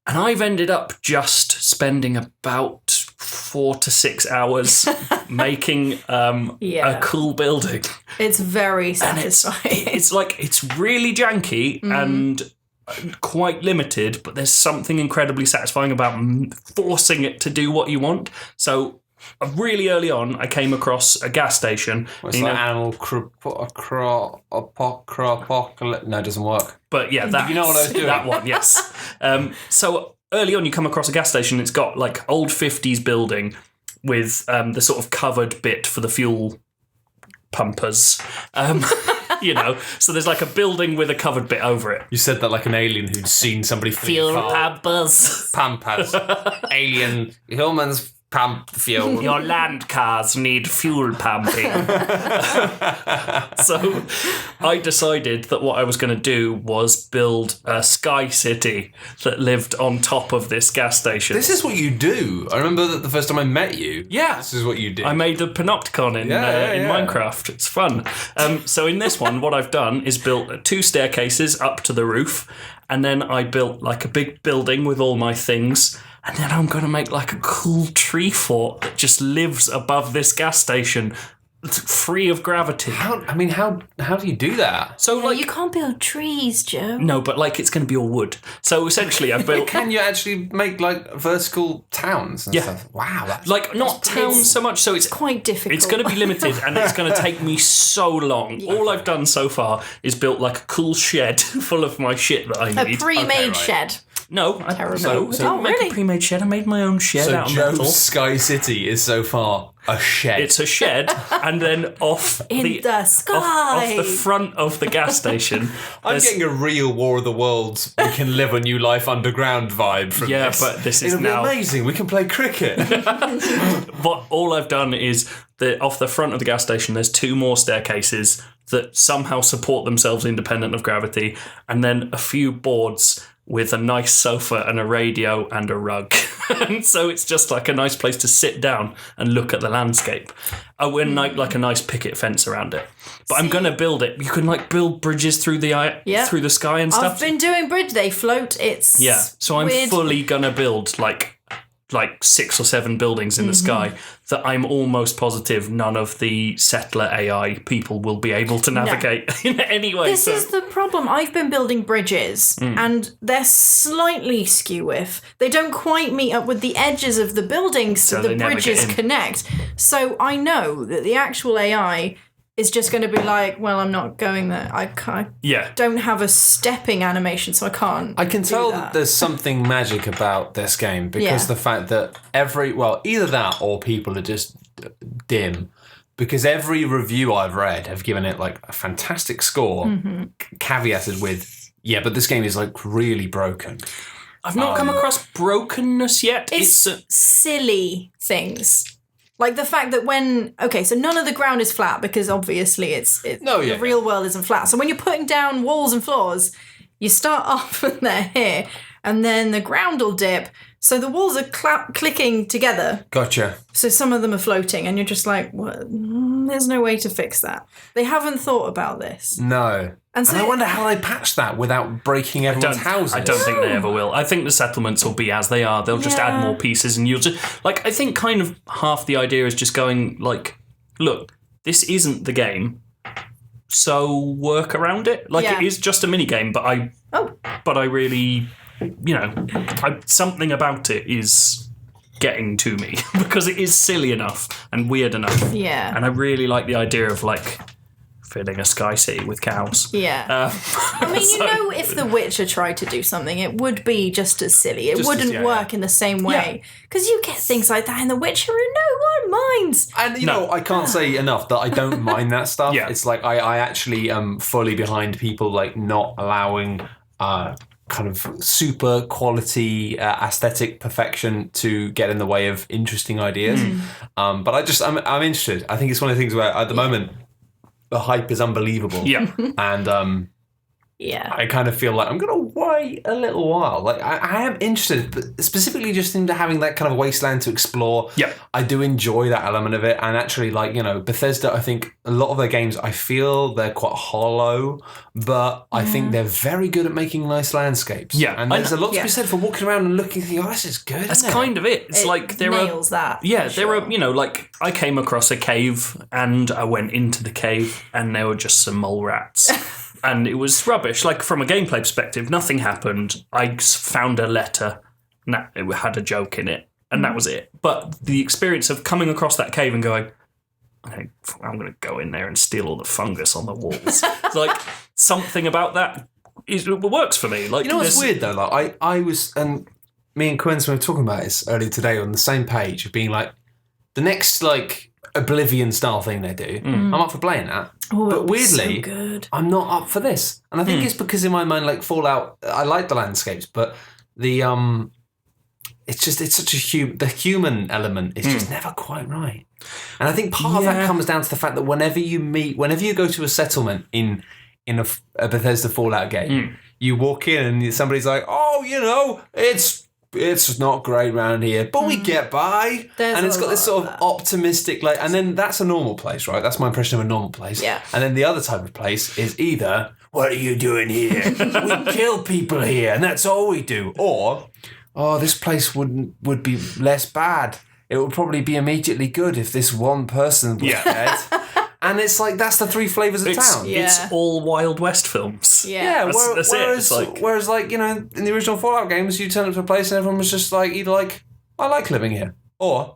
And I've ended up just spending about 4 to 6 hours making a cool building. It's very And satisfying. it's really janky and quite limited, but there's something incredibly satisfying about forcing it to do what you want. So really early on, I came across a gas station. It's like animal apocalypse. No, it doesn't work. But yeah, that, You know what I was doing? that one, yes. So early on, you come across a gas station. It's got like old 50s building with the sort of covered bit for the fuel pumpers. So there's like a building with a covered bit over it. You said that like an alien who'd seen somebody Fuel pumpers. Pampas. Alien humans pump fuel. Your land cars need fuel pumping. So I decided that what I was going to do was build a sky city that lived on top of this gas station. This is what you do. I remember that the first time I met you. Yeah. This is what you did. I made a panopticon in Minecraft. It's fun. So in this one, what I've done is built 2 staircases up to the roof, and then I built like a big building with all my things. And then I'm going to make like a cool tree fort that just lives above this gas station, free of gravity. How do you do that? So like, you can't build trees, Joe. no, but like it's going to be all wood. So essentially, I built Can you actually make like vertical towns and stuff? Wow, that's like not towns so much. So it's Quite difficult. It's going to be limited, and it's going to take me so long. All I've done so far is built like a cool shed full of my shit that I a need. pre-made right. shed. No, I Terrible. didn't make really? a pre-made shed. I made my own shed so out of metal. Joe's Sky City is so far a shed. It's a shed, and then off In the sky. off the front of the gas station. I'm there's- getting a real War of the Worlds, we can live a new life underground vibe from Yeah, this. but this is It'll now- be amazing. We can play cricket. But all I've done is that off the front of the gas station, there's 2 more staircases that somehow support themselves independent of gravity, and then a few boards with a nice sofa and a radio and a rug. And so it's just like a nice place to sit down and look at the landscape. Oh, and like a nice picket fence around it. But I'm going to build it. You can like build bridges through through the sky and stuff. I've been doing bridge. They float. It's So I'm weird. fully going to build like 6 or 7 buildings in the sky that I'm almost positive none of the settler AI people will be able to navigate in any way. This is the problem. I've been building bridges, and they're slightly skew with. They don't quite meet up with the edges of the buildings, so they the never bridges get in. connect. So I know that the actual AI is just going to be like, well, I'm not going there. I don't have a stepping animation, so I can't. I can do tell that. that there's something magic about this game because Yeah. the fact that either that or people are just dim. Because every review I've read have given it like a fantastic score, caveated with, but this game is like really broken. I've not come across brokenness yet. It's silly things. Like the fact that so none of the ground is flat because obviously the real world isn't flat. So when you're putting down walls and floors, you start off and they're here, and then the ground will dip. So the walls are clicking together. Gotcha. So some of them are floating, and you're just like, what? There's no way to fix that. They haven't thought about this. No. And I wonder how they patch that without breaking everyone's houses. I don't think they ever will. I think the settlements will be as they are. They'll just add more pieces, and you'll just... Like, I think kind of half the idea is just going, like, look, this isn't the game, so work around it. Like, it is just a mini-game, but I really... You know, something about it is getting to me because it is silly enough and weird enough. Yeah. And I really like the idea of, like, filling a sky city with cows. Yeah. I mean, you know, if The Witcher tried to do something, it would be just as silly. It wouldn't work in the same way. Because you get things like that in The Witcher and no one minds. And, you know, I can't say enough that I don't mind that stuff. Yeah. It's like I actually am fully behind people, like, not allowing... kind of super quality aesthetic perfection to get in the way of interesting ideas. But I'm interested. I think it's one of the things where at the moment the hype is unbelievable. Yeah. And I kind of feel like I'm going to wait a little while. Like I am interested, but specifically just into having that kind of wasteland to explore. Yeah. I do enjoy that element of it. And actually, like, you know, Bethesda, I think a lot of their games, I feel they're quite hollow, but I think they're very good at making nice landscapes. Yeah. And there's a lot to be said for walking around and looking and thinking, oh, this is good. That's kind of it. It's like there nails are... that. Yeah, there are, you know, like I came across a cave and I went into the cave and there were just some mole rats. And it was rubbish. Like, from a gameplay perspective, nothing happened. I found a letter. It had a joke in it. And that was it. But the experience of coming across that cave and going, okay, I'm going to go in there and steal all the fungus on the walls. It's like, something about that works for me. Like, you know what's weird, though? Like, I was... And me and Quinn were talking about this earlier today on the same page of being like, the next, like... Oblivion-style thing they do. I'm up for playing that. Oh, but weirdly, so good. I'm not up for this. And I think it's because in my mind, like Fallout, I like the landscapes, but the it's such a the human element is just never quite right. And I think part of that comes down to the fact that whenever you go to a settlement in a Bethesda Fallout game, you walk in and somebody's like, oh, you know, it's not great around here, but we get by. And it's got this sort of optimistic, like, and then that's a normal place, right? That's my impression of a normal place. Yeah. And then the other type of place is either, what are you doing here? We kill people here, and that's all we do. Or, oh, this place would be less bad. It would probably be immediately good if this one person was dead. And it's like, that's the three flavours of town. It's all Wild West films. Yeah. That's it. Whereas, like, you know, in the original Fallout games, you turn up to a place and everyone was just like, either like, I like living here, or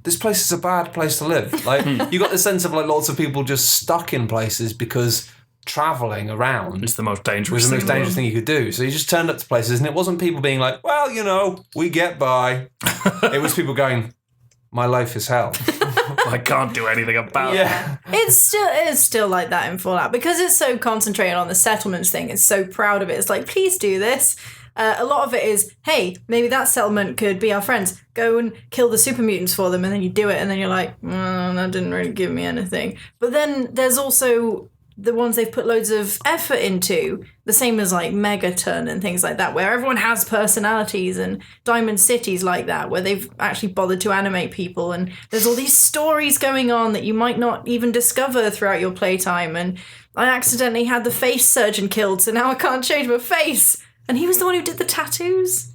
this place is a bad place to live. Like, you got the sense of like lots of people just stuck in places because travelling around It's the most dangerous was the most dangerous thing you could do. So you just turned up to places and it wasn't people being like, well, you know, we get by. It was people going, my life is hell. I can't do anything about it. It's still like that in Fallout because it's so concentrated on the settlements thing. It's so proud of it. It's like, please do this. A lot of it is, hey, maybe that settlement could be our friends. Go and kill the super mutants for them, and then you do it, and then you're like, that didn't really give me anything. But then there's also the ones they've put loads of effort into, the same as like Megaton and things like that, where everyone has personalities, and Diamond City's like that, where they've actually bothered to animate people, and there's all these stories going on that you might not even discover throughout your playtime. And I accidentally had the face surgeon killed, so now I can't change my face. And he was the one who did the tattoos.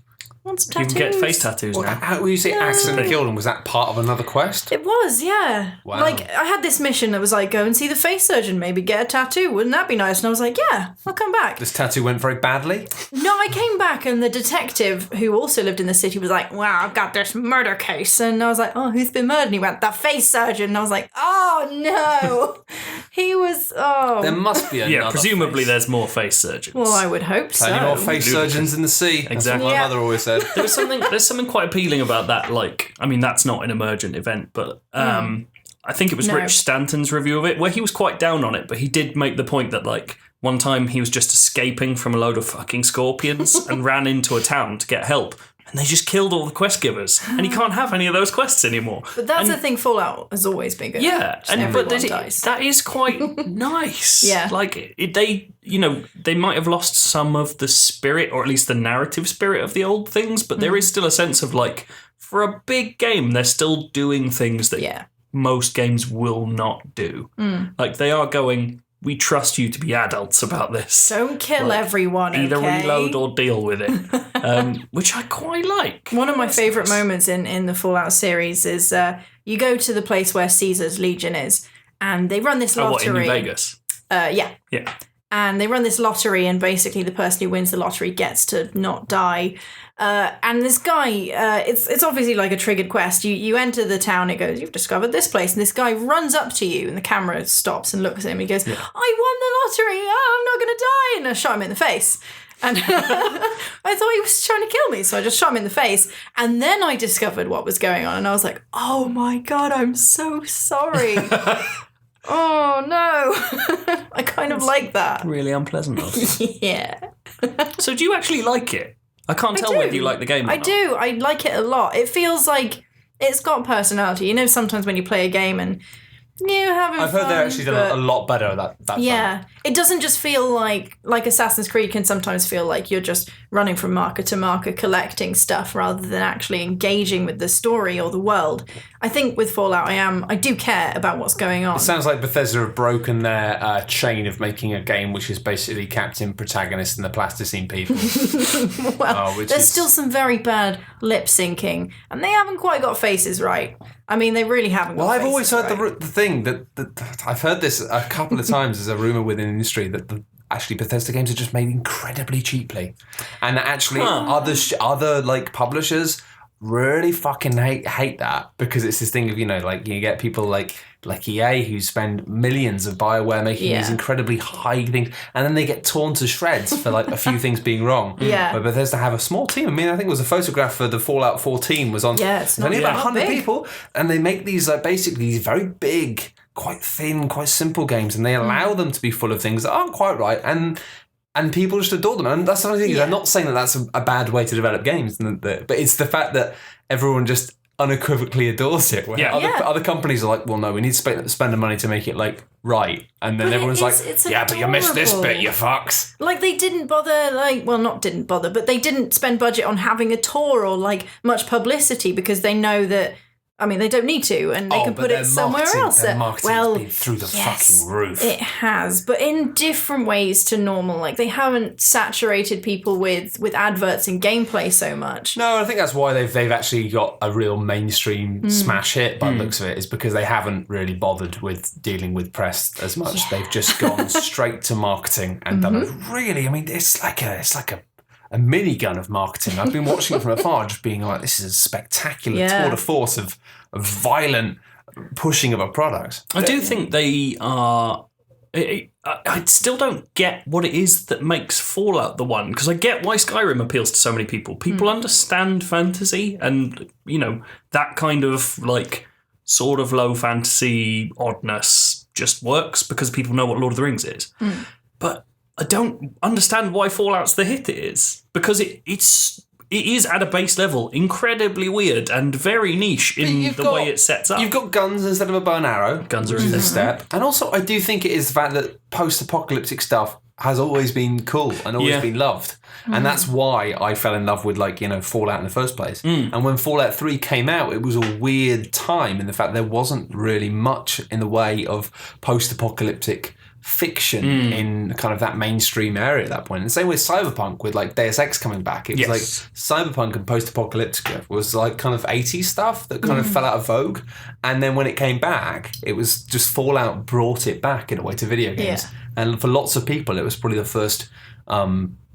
Wants tattoos. You can get face tattoos now. How will you say accidentally killed him? Was that part of another quest? It was, yeah. Wow. Like, I had this mission that was like, go and see the face surgeon, maybe get a tattoo. Wouldn't that be nice? And I was like, yeah, I'll come back. This tattoo went very badly? No, I came back and the detective, who also lived in the city, was like, wow, I've got this murder case. And I was like, oh, who's been murdered? And he went, the face surgeon. And I was like, oh, no. He was, There must be another Yeah, presumably face. there's more face surgeons. Well, I would hope so. Plenty more face surgeons in the sea. Exactly. That's what my mother always said. There's something quite appealing about that. Like, I mean, that's not an emergent event, but I think it was Rich Stanton's review of it, where he was quite down on it, but he did make the point that, like, one time he was just escaping from a load of fucking scorpions and ran into a town to get help. and they just killed all the quest givers, and you can't have any of those quests anymore. But that's the thing. Fallout has always been good. Yeah, Just everyone dies. that is quite nice. Yeah. Like they might have lost some of the spirit, or at least the narrative spirit of the old things, but there is still a sense of like, for a big game, they're still doing things that most games will not do. Like they are going, we trust you to be adults about this. Don't kill everyone, Either okay? reload or deal with it, which I quite like. One of my favourite moments in the Fallout series is you go to the place where Caesar's Legion is, and they run this lottery. What, in New Vegas? Yeah. And they run this lottery, and basically the person who wins the lottery gets to not die. And this guy, it's obviously like a triggered quest. You enter the town, it goes, you've discovered this place. And this guy runs up to you, and the camera stops and looks at him. He goes, I won the lottery. Oh, I'm not going to die. And I shot him in the face. And I thought he was trying to kill me, so I just shot him in the face. And then I discovered what was going on, and I was like, oh my God, I'm so sorry. Oh no. I kind of like that. Really unpleasant. Yeah. So do you actually like it? I can't tell whether you like the game or I not. do. I like it a lot. It feels like it's got personality. You know, sometimes when you play a game and you're having I've heard fun, they're actually done a lot better at that. Yeah. It doesn't just feel like Assassin's Creed can sometimes feel like you're just running from marker to marker collecting stuff rather than actually engaging with the story or the world. I think with Fallout I do care about what's going on. It sounds like Bethesda have broken their chain of making a game which is basically captain, protagonist, and the plasticine people. There's still some very bad lip syncing, and they haven't quite got faces right. I mean, they really haven't got Well, I've faces always heard right. the thing that I've heard this a couple of times as a rumour within the industry that actually Bethesda games are just made incredibly cheaply, and that actually other like publishers really fucking hate that, because it's this thing of, you know, like you get people like EA who spend millions of BioWare making these incredibly high things, and then they get torn to shreds for like a few things being wrong. Yeah. But Bethesda have a small team. I mean, I think it was a photograph for the Fallout 14 was on. Yeah, it's not only about 100 big. people, and they make these like basically these very big, quite thin, quite simple games, and they allow them to be full of things that aren't quite right, and people just adore them. And that's the only thing. I'm not saying that that's a bad way to develop games, but it's the fact that everyone just unequivocally adores it. Where other companies are like, well, no, we need to spend the money to make it like right, and then everyone's it's yeah, but you missed this adorable. bit, you fucks. Like, they didn't bother, but they didn't spend budget on having a tour or like much publicity, because they know that, I mean, they don't need to, and they can put it somewhere else. Their marketing has been through the fucking roof. It has, but in different ways to normal. Like, they haven't saturated people with adverts and gameplay so much. No, I think that's why they've actually got a real mainstream smash hit by the looks of it, is because they haven't really bothered with dealing with press as much. Yeah. They've just gone straight to marketing and done it really. I mean, it's like a minigun of marketing. I've been watching it from afar, just being like, this is a spectacular tour de force of violent pushing of a product. I do think they are. I still don't get what it is that makes Fallout the one, because I get why Skyrim appeals to so many people. People understand fantasy, and you know, that kind of like sort of low fantasy oddness just works because people know what Lord of the Rings is. But I don't understand why Fallout's the hit it is, because it is at a base level incredibly weird and very niche in the way it sets up. You've got guns instead of a bow and arrow. Guns are which in is a there. step. And also, I do think it is the fact that post-apocalyptic stuff has always been cool and always been loved. And that's why I fell in love with, like, you know, Fallout in the first place. And when Fallout 3 came out, it was a weird time in the fact there wasn't really much in the way of post-apocalyptic fiction in kind of that mainstream area at that point. And the same with Cyberpunk, with like Deus Ex coming back. It was like Cyberpunk and post-apocalyptic was like kind of 80s stuff that kind of fell out of vogue. And then when it came back, it was just Fallout brought it back in a way to video games. Yeah. And for lots of people, it was probably the first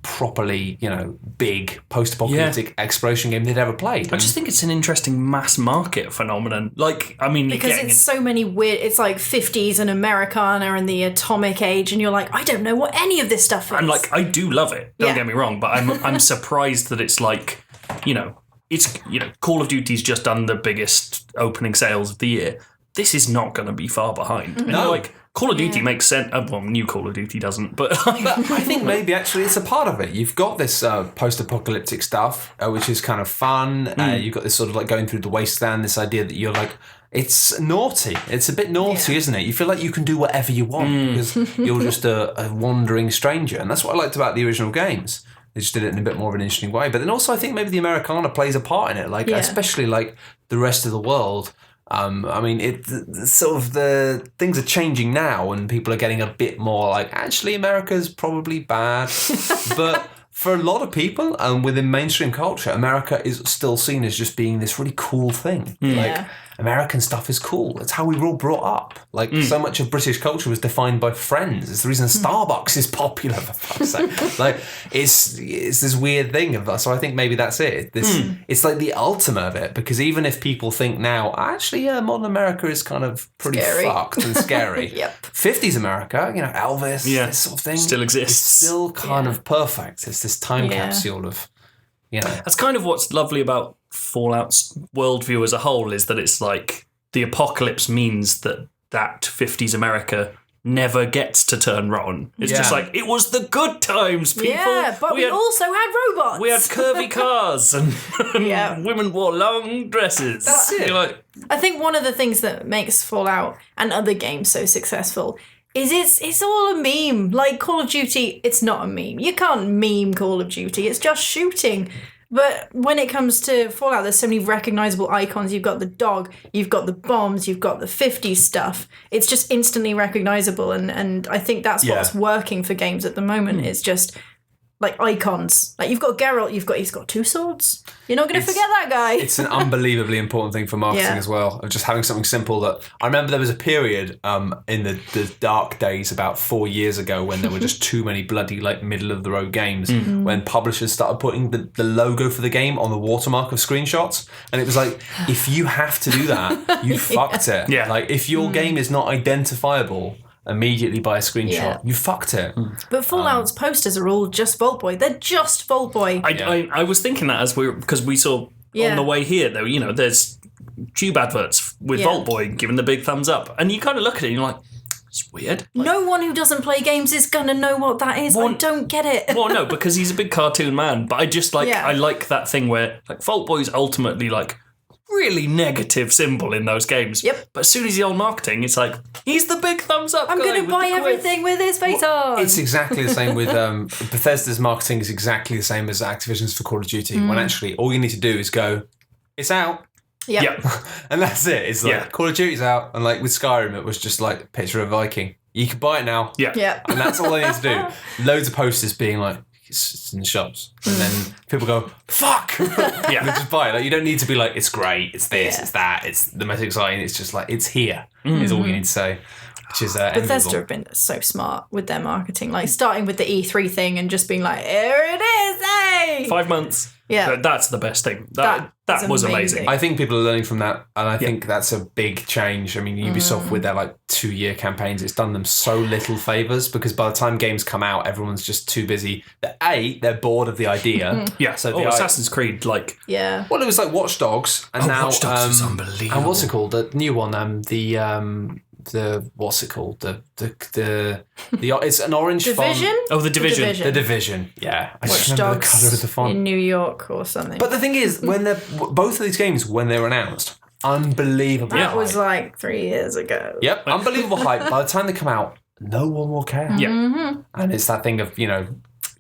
properly, you know, big post-apocalyptic exploration game they'd ever played. I just think it's an interesting mass market phenomenon. Like, I mean, Because it's so many weird, it's like 50s and Americana and the atomic age, and you're like, I don't know what any of this stuff is. and like I do love it. Don't get me wrong, but I'm surprised that it's like, you know, it's, you know, Call of Duty's just done the biggest opening sales of the year. This is not going to be far behind. And No. like Call of Duty makes sense. Well, new Call of Duty doesn't, but I think maybe actually it's a part of it. You've got this post-apocalyptic stuff, which is kind of fun. You've got this sort of like going through the wasteland, this idea that you're like, it's naughty. It's a bit naughty, isn't it? You feel like you can do whatever you want because you're just a wandering stranger. And that's what I liked about the original games. They just did it in a bit more of an interesting way. But then also I think maybe the Americana plays a part in it, like especially like the rest of the world. I mean, sort of the things are changing now and people are getting a bit more like, actually, America's probably bad. But for a lot of people and within mainstream culture, America is still seen as just being this really cool thing. Like, American stuff is cool. It's how we were all brought up. Like, so much of British culture was defined by Friends. It's the reason Starbucks is popular, for fuck's sake. Like, it's this weird thing of that. So I think maybe that's it. It's like the ultimate of it, because even if people think now, actually, modern America is kind of pretty fucked and scary. 50s America, you know, Elvis, this sort of thing. Still exists. It's still kind of perfect. It's this time capsule of, you know. That's kind of what's lovely about Fallout's worldview as a whole, is that it's like the apocalypse means that 50s America never gets to turn rotten. It's just like, it was the good times, people. Yeah, but we also had robots. We had curvy cars and women wore long dresses. That's it. You're like, I think one of the things that makes Fallout and other games so successful is it's all a meme. Like Call of Duty, it's not a meme. You can't meme Call of Duty. It's just shooting. But when it comes to Fallout, there's so many recognizable icons. You've got the dog, you've got the bombs, you've got the 50s stuff. It's just instantly recognizable. And I think that's what's working for games at the moment is just like icons. Like you've got Geralt, he's got two swords. You're not going to forget that guy. It's an unbelievably important thing for marketing as well, of just having something simple that... I remember there was a period in the dark days about 4 years ago when there were just too many bloody like middle-of-the-road games when publishers started putting the logo for the game on the watermark of screenshots. And it was like, if you have to do that, you fucked it. Yeah. Like, if your game is not identifiable immediately by a screenshot, you fucked it. But Fallout's posters are all just Vault Boy. They're just Vault Boy. I was thinking that because we saw on the way here, though, you know, there's tube adverts with Vault Boy giving the big thumbs up, and you kind of look at it and you're like, it's weird. Like, no one who doesn't play games is gonna know what that is. I don't get it. Well, no, because he's a big cartoon man, but I just like I like that thing where like Vault Boy's ultimately like really negative symbol in those games. Yep. But as soon as he's on marketing, it's like, he's the big thumbs up I'm going to buy everything with his face on. It's exactly the same with Bethesda's marketing is exactly the same as Activision's for Call of Duty, when actually all you need to do is go, it's out. Yep. And that's it. It's like Call of Duty's out, and like with Skyrim it was just like a picture of a Viking. You can buy it now. Yeah. And that's all they need to do. Loads of posters being like, it's in the shops, and then people go, fuck. They just buy it. Like, you don't need to be like, it's great, it's this, it's that, it's the most exciting. It's just like, it's here is all you need to say, which is Bethesda have been so smart with their marketing, like starting with the E3 thing and just being like, here it is, hey! 5 months. Yeah. That's the best thing. That was amazing. I think people are learning from that, and I think that's a big change. I mean, Ubisoft with their like 2-year campaigns, it's done them so little favours, because by the time games come out, everyone's just too busy. They're bored of the idea. So Assassin's Creed, like... Yeah. Well, it was like Watch Dogs, and now... Watch Dogs was unbelievable. And what's it called? The new one, what's it called? It's an orange Division? font. Oh, the Division. The Division. Yeah. I Watch just remember Dogs the colour of the font. in New York or something. But the thing is, when both of these games, when they were announced, unbelievable. That was like 3 years ago. Yep, unbelievable hype. By the time they come out, no one will care. Yeah. And it's that thing of, you know,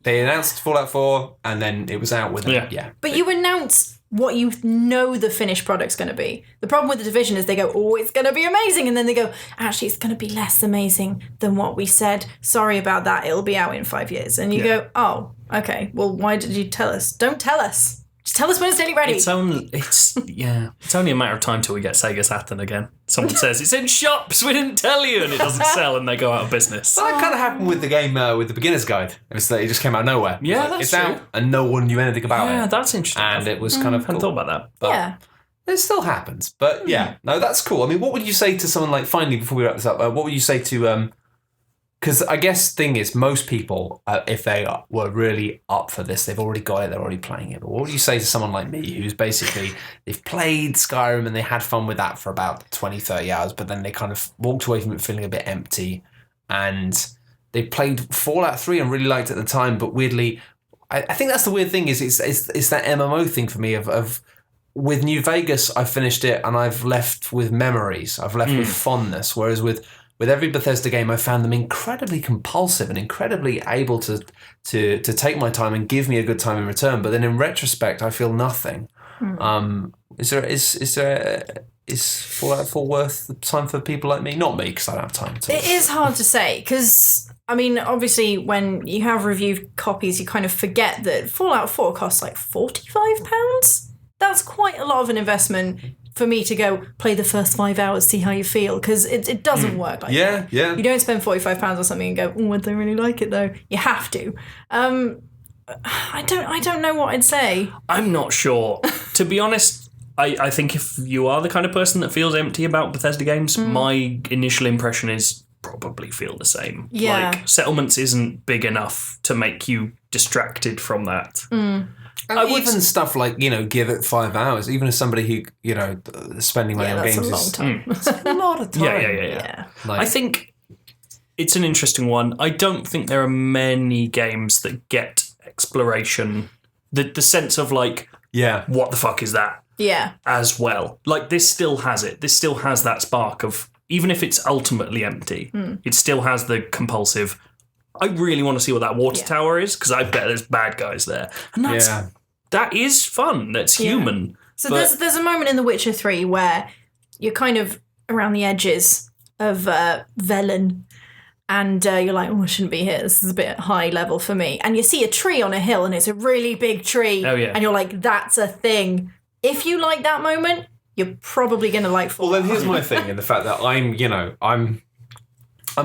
they announced Fallout 4 and then it was out with it. Yeah. But you announce what you know the finished product's going to be. The problem with the Division is they go, oh, it's going to be amazing. And then they go, actually, it's going to be less amazing than what we said. Sorry about that. It'll be out in 5 years. And you go, oh, okay. Well, why did you tell us? Don't tell us. Just tell us when it's nearly ready. It's only a matter of time till we get Sega Saturn again. Someone says, it's in shops, we didn't tell you, and it doesn't sell, and they go out of business. Well, that kind of happened with the game, with the beginner's guide. It was that it just came out of nowhere. Yeah, it's out, and no one knew anything about it. Yeah, that's interesting. And it was kind of cool. I hadn't thought about that. But it still happens. But no, that's cool. I mean, what would you say to someone like, finally, before we wrap this up, what would you say to because I guess thing is, most people, if they were really up for this, they've already got it, they're already playing it. But what would you say to someone like me who's basically, they've played Skyrim and they had fun with that for about 20, 30 hours, but then they kind of walked away from it feeling a bit empty, and they played Fallout 3 and really liked it at the time, but weirdly, I think that's the weird thing is it's that MMO thing for me of with New Vegas, I finished it and I've left with memories. I've left with fondness, whereas with every Bethesda game, I found them incredibly compulsive and incredibly able to take my time and give me a good time in return. But then in retrospect, I feel nothing. Is Fallout 4 worth the time for people like me? Not me, because I don't have time to. It is hard to say, because, I mean, obviously, when you have reviewed copies, you kind of forget that Fallout 4 costs like £45. That's quite a lot of an investment for me to go play the first 5 hours, see how you feel, because it doesn't work like that. Yeah. You don't spend £45 on something and go, would they really like it though? You have to. I don't know what I'd say. I'm not sure. To be honest, I think if you are the kind of person that feels empty about Bethesda games, my initial impression is probably feel the same. Yeah. Like, Settlements isn't big enough to make you distracted from that. Even stuff like, give it 5 hours, even as somebody who, spending money on games that's a long time. It's a lot of time. Yeah. I think it's an interesting one. I don't think there are many games that get exploration, the sense of like, what the fuck is that? Yeah. As well. Like, this still has it. This still has that spark of, even if it's ultimately empty, it still has the compulsive, I really want to see what that water tower is, because I bet there's bad guys there. And that is fun. That's human. So there's a moment in The Witcher 3 where you're kind of around the edges of Velen, and you're like, I shouldn't be here. This is a bit high level for me. And you see a tree on a hill, and it's a really big tree. Oh, yeah. And you're like, that's a thing. If you like that moment, you're probably going to like Fallout. Well, then here's my thing, in the fact that I'm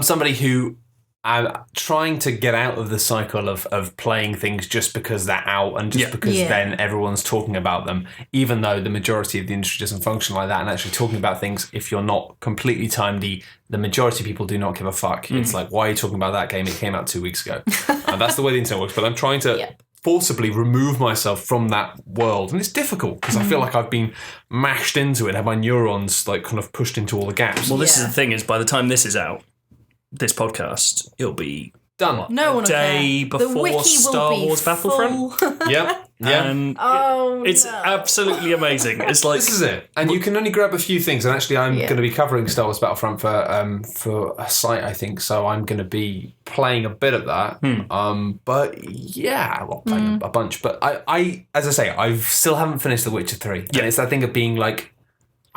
somebody who, I'm trying to get out of the cycle of playing things just because they're out and just because then everyone's talking about them, even though the majority of the industry doesn't function like that. And actually talking about things, if you're not completely timely, the majority of people do not give a fuck. It's like, why are you talking about that game? It came out 2 weeks ago. And that's the way the internet works. But I'm trying to forcibly remove myself from that world. And it's difficult because I feel like I've been mashed into it, have my neurons like kind of pushed into all the gaps. Well, this is the thing, is by the time this is out, this podcast, it'll be done. No one will day care. before Star Wars Battlefront. Yep. And it's absolutely amazing. It's like, this is it, and you can only grab a few things. And actually, I'm going to be covering Star Wars Battlefront for a site, I think. So I'm going to be playing a bit of that. But well, playing a bunch. But I, as I say, I still haven't finished The Witcher 3. And it's that thing of being like,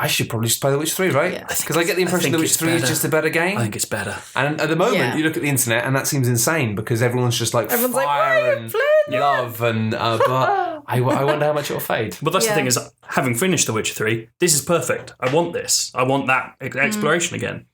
I should probably just play The Witcher 3, right? Because I get the impression The Witcher 3 is just a better game. I think it's better. And at the moment, you look at the internet, and that seems insane because everyone's just like fire and love, and but I wonder how much it'll fade. But that's the thing, is having finished The Witcher 3, this is perfect. I want this. I want that exploration again.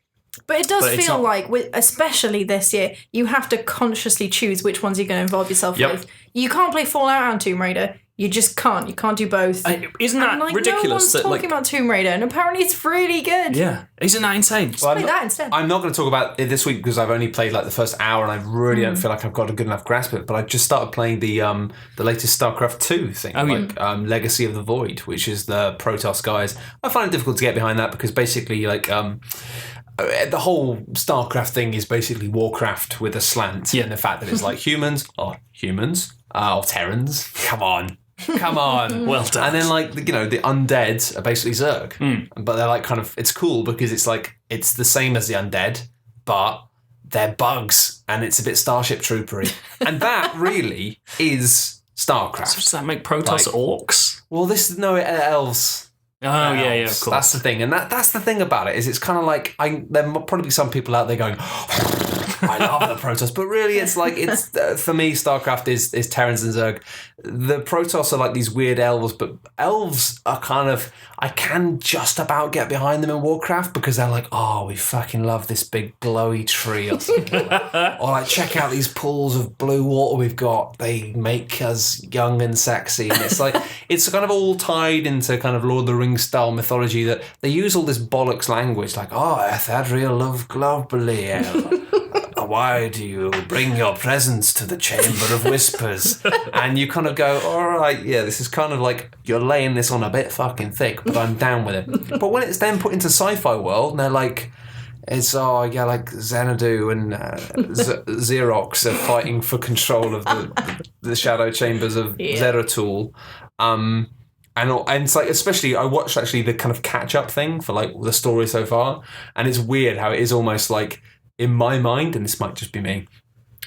But it does feel like, especially this year, you have to consciously choose which ones you're going to involve yourself with. You can't play Fallout and Tomb Raider. You just can't. You can't do both. Isn't that ridiculous? No one's talking about Tomb Raider, and apparently it's really good. Yeah. Isn't that insane? Play that instead. I'm not going to talk about it this week because I've only played like the first hour, and I really don't feel like I've got a good enough grasp of it. But I just started playing the latest Starcraft 2 thing, Legacy of the Void, which is the Protoss guys. I find it difficult to get behind that because basically, like, the whole StarCraft thing is basically Warcraft with a slant. And the fact that it's like humans, or Terrans. Come on. Well done. And then, like, the undead are basically Zerg. But they're like it's cool because it's like, it's the same as the undead, but they're bugs and it's a bit Starship Troopery. And that really is StarCraft. So does that make Protoss orcs? Well, elves. Oh, yeah, of course. That's the thing. And that's the thing about it, is it's kind of like, there might probably be some people out there going, I love the Protoss, but really it's like, it's for me, StarCraft is Terrans and Zerg. The Protoss are like these weird elves, but elves are kind of, I can just about get behind them in Warcraft because they're like, oh, we fucking love this big glowy tree or something. Or like, check out these pools of blue water we've got. They make us young and sexy. And it's like, it's kind of all tied into kind of Lord of the Rings style mythology that they use all this bollocks language like, oh, Ethadriel love globally. why do you bring your presence to the chamber of whispers? And you kind of go, all right, yeah, this is kind of like you're laying this on a bit fucking thick, but I'm down with it. But when it's then put into sci-fi world, and they're like, it's like Xanadu and Xerox are fighting for control of the shadow chambers of Zeratul. And it's like, especially, I watched actually the kind of catch-up thing for like the story so far, and it's weird how it is almost like, in my mind, and this might just be me,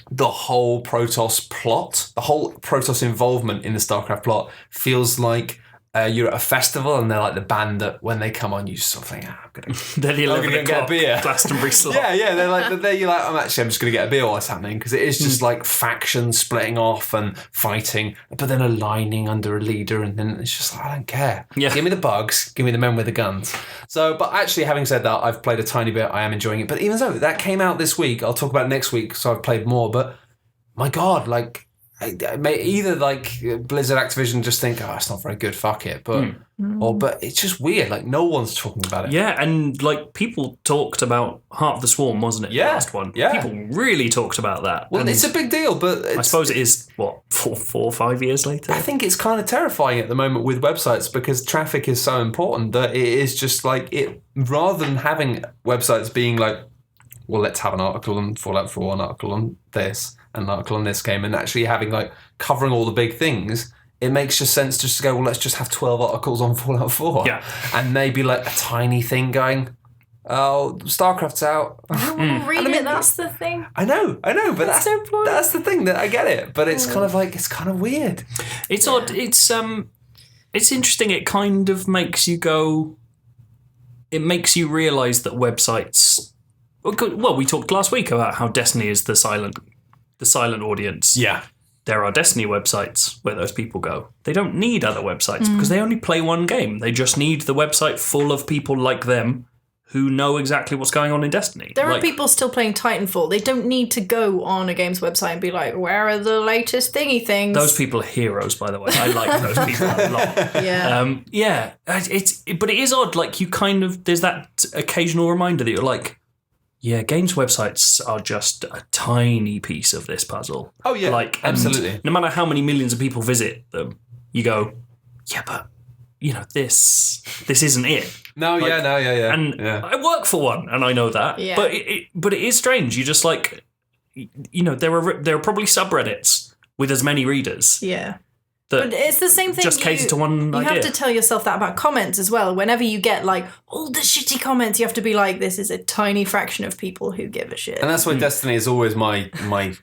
the whole Protoss plot, the whole Protoss involvement in the Starcraft plot feels like you're at a festival and they're like the band that when they come on you just sort of think, I'm going to They're the 11 get a o'clock beer. Glastonbury slot. Yeah, they're like, you're like, I'm just going to get a beer while it's happening, because it is just like factions splitting off and fighting, but then aligning under a leader, and then it's just like, I don't care. Yeah. Give me the bugs, give me the men with the guns. So, but actually, having said that, I've played a tiny bit, I am enjoying it, but even so, that came out this week, I'll talk about it next week, so I've played more, but my God, like, either like Blizzard, Activision just think, it's not very good, fuck it, but but it's just weird, like no one's talking about it. Yeah, and like people talked about Heart of the Swarm, wasn't it? Yeah, the last one. yeah. People really talked about that. Well, and it's a big deal, but I suppose it is what 4 or 5 years later. I think it's kind of terrifying at the moment with websites, because traffic is so important that it is just like it. Rather than having websites being like, well, let's have an article on Fallout 4, an article on this, an article on this game, and actually having like covering all the big things, it makes just sense just to go, well, let's just have 12 articles on Fallout 4. Yeah. And maybe like a tiny thing going, oh, StarCraft's out. I don't want to read it, that's the thing. I know, but That's so important. that's the thing, that I get it. But it's kind of like, it's kind of weird. It's odd. It's interesting. It kind of makes you go. It makes you realise that websites. Well, we talked last week about how Destiny is the silent audience. Yeah. There are Destiny websites where those people go. They don't need other websites because they only play one game. They just need the website full of people like them who know exactly what's going on in Destiny. There are people still playing Titanfall. They don't need to go on a game's website and be like, where are the latest thingy things? Those people are heroes, by the way. I like those people a lot. Yeah. But it is odd. Like, you kind of, there's that occasional reminder that you're like, yeah, games websites are just a tiny piece of this puzzle. Oh, yeah, like, absolutely. No matter how many millions of people visit them, you go, yeah, but, you know, this isn't it. No, like, yeah. And I work for one, and I know that. Yeah. But it is strange. You just like, you know, there are probably subreddits with as many readers. Yeah. That but it's the same thing. Just cater to one You idea. have to tell yourself that about comments as well. Whenever you get like all the shitty comments, you have to be like, this is a tiny fraction of people who give a shit. And that's why Destiny is always my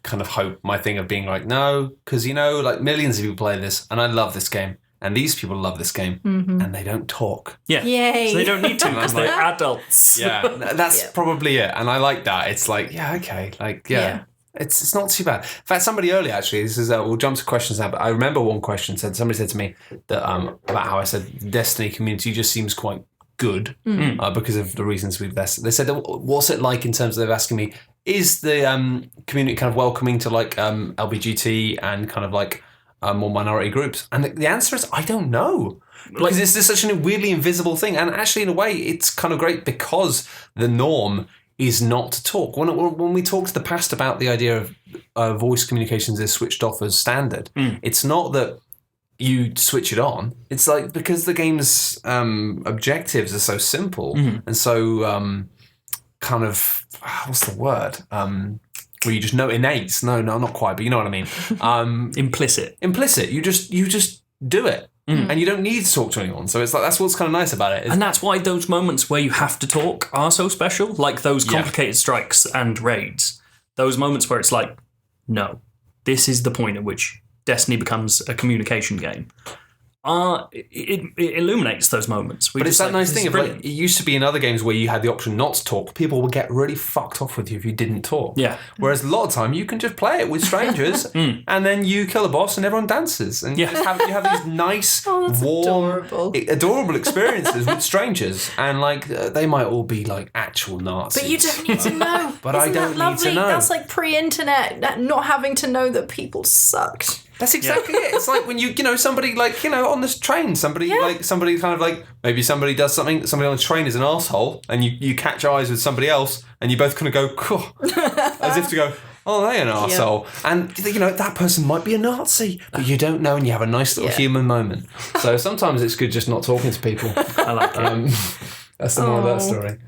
kind of hope, my thing of being like, no, because, you know, like millions of people play this, and I love this game, and these people love this game, and they don't talk. Yeah. Yay. So they don't need to because they're adults. Yeah, that's probably it. And I like that. It's like, yeah, okay. Like, yeah. It's not too bad. In fact, somebody earlier, actually, this is we'll jump to questions now, but I remember one question somebody said to me that about how I said the Destiny community just seems quite good because of the reasons we've vested. They said, what's it like in terms of, they're asking me, is the community kind of welcoming to like LBGT and kind of like more minority groups? And the answer is, I don't know. Because it's just such a weirdly invisible thing. And actually, in a way, it's kind of great because the norm is not to talk. When we talked in the past about the idea of voice communications is switched off as standard, it's not that you switch it on. It's like, because the game's objectives are so simple and so kind of, what's the word? Where you just know innate. No, not quite, but you know what I mean. Implicit. You just do it. And you don't need to talk to anyone. So it's like, that's what's kind of nice about it. And that's why those moments where you have to talk are so special, like those complicated strikes and raids. Those moments where it's like, no, this is the point at which Destiny becomes a communication game. It illuminates those moments. But it's that nice thing of like, it used to be in other games where you had the option not to talk. People would get really fucked off with you if you didn't talk. Yeah. Whereas a lot of time you can just play it with strangers and then you kill a boss and everyone dances. And you have these nice, warm, adorable experiences with strangers. And like they might all be like actual Nazis. But you don't need to know. But I don't need to know. That's like pre-internet, not having to know that people sucked. That's exactly it. It's like when somebody on this train, somebody maybe somebody does something, somebody on the train is an arsehole, and you catch eyes with somebody else, and you both kind of go, "Cool," as if to go, "Oh, they're an arsehole." And that person might be a Nazi, but you don't know, and you have a nice little human moment. So sometimes it's good just not talking to people. I like it. That's the moral of that story.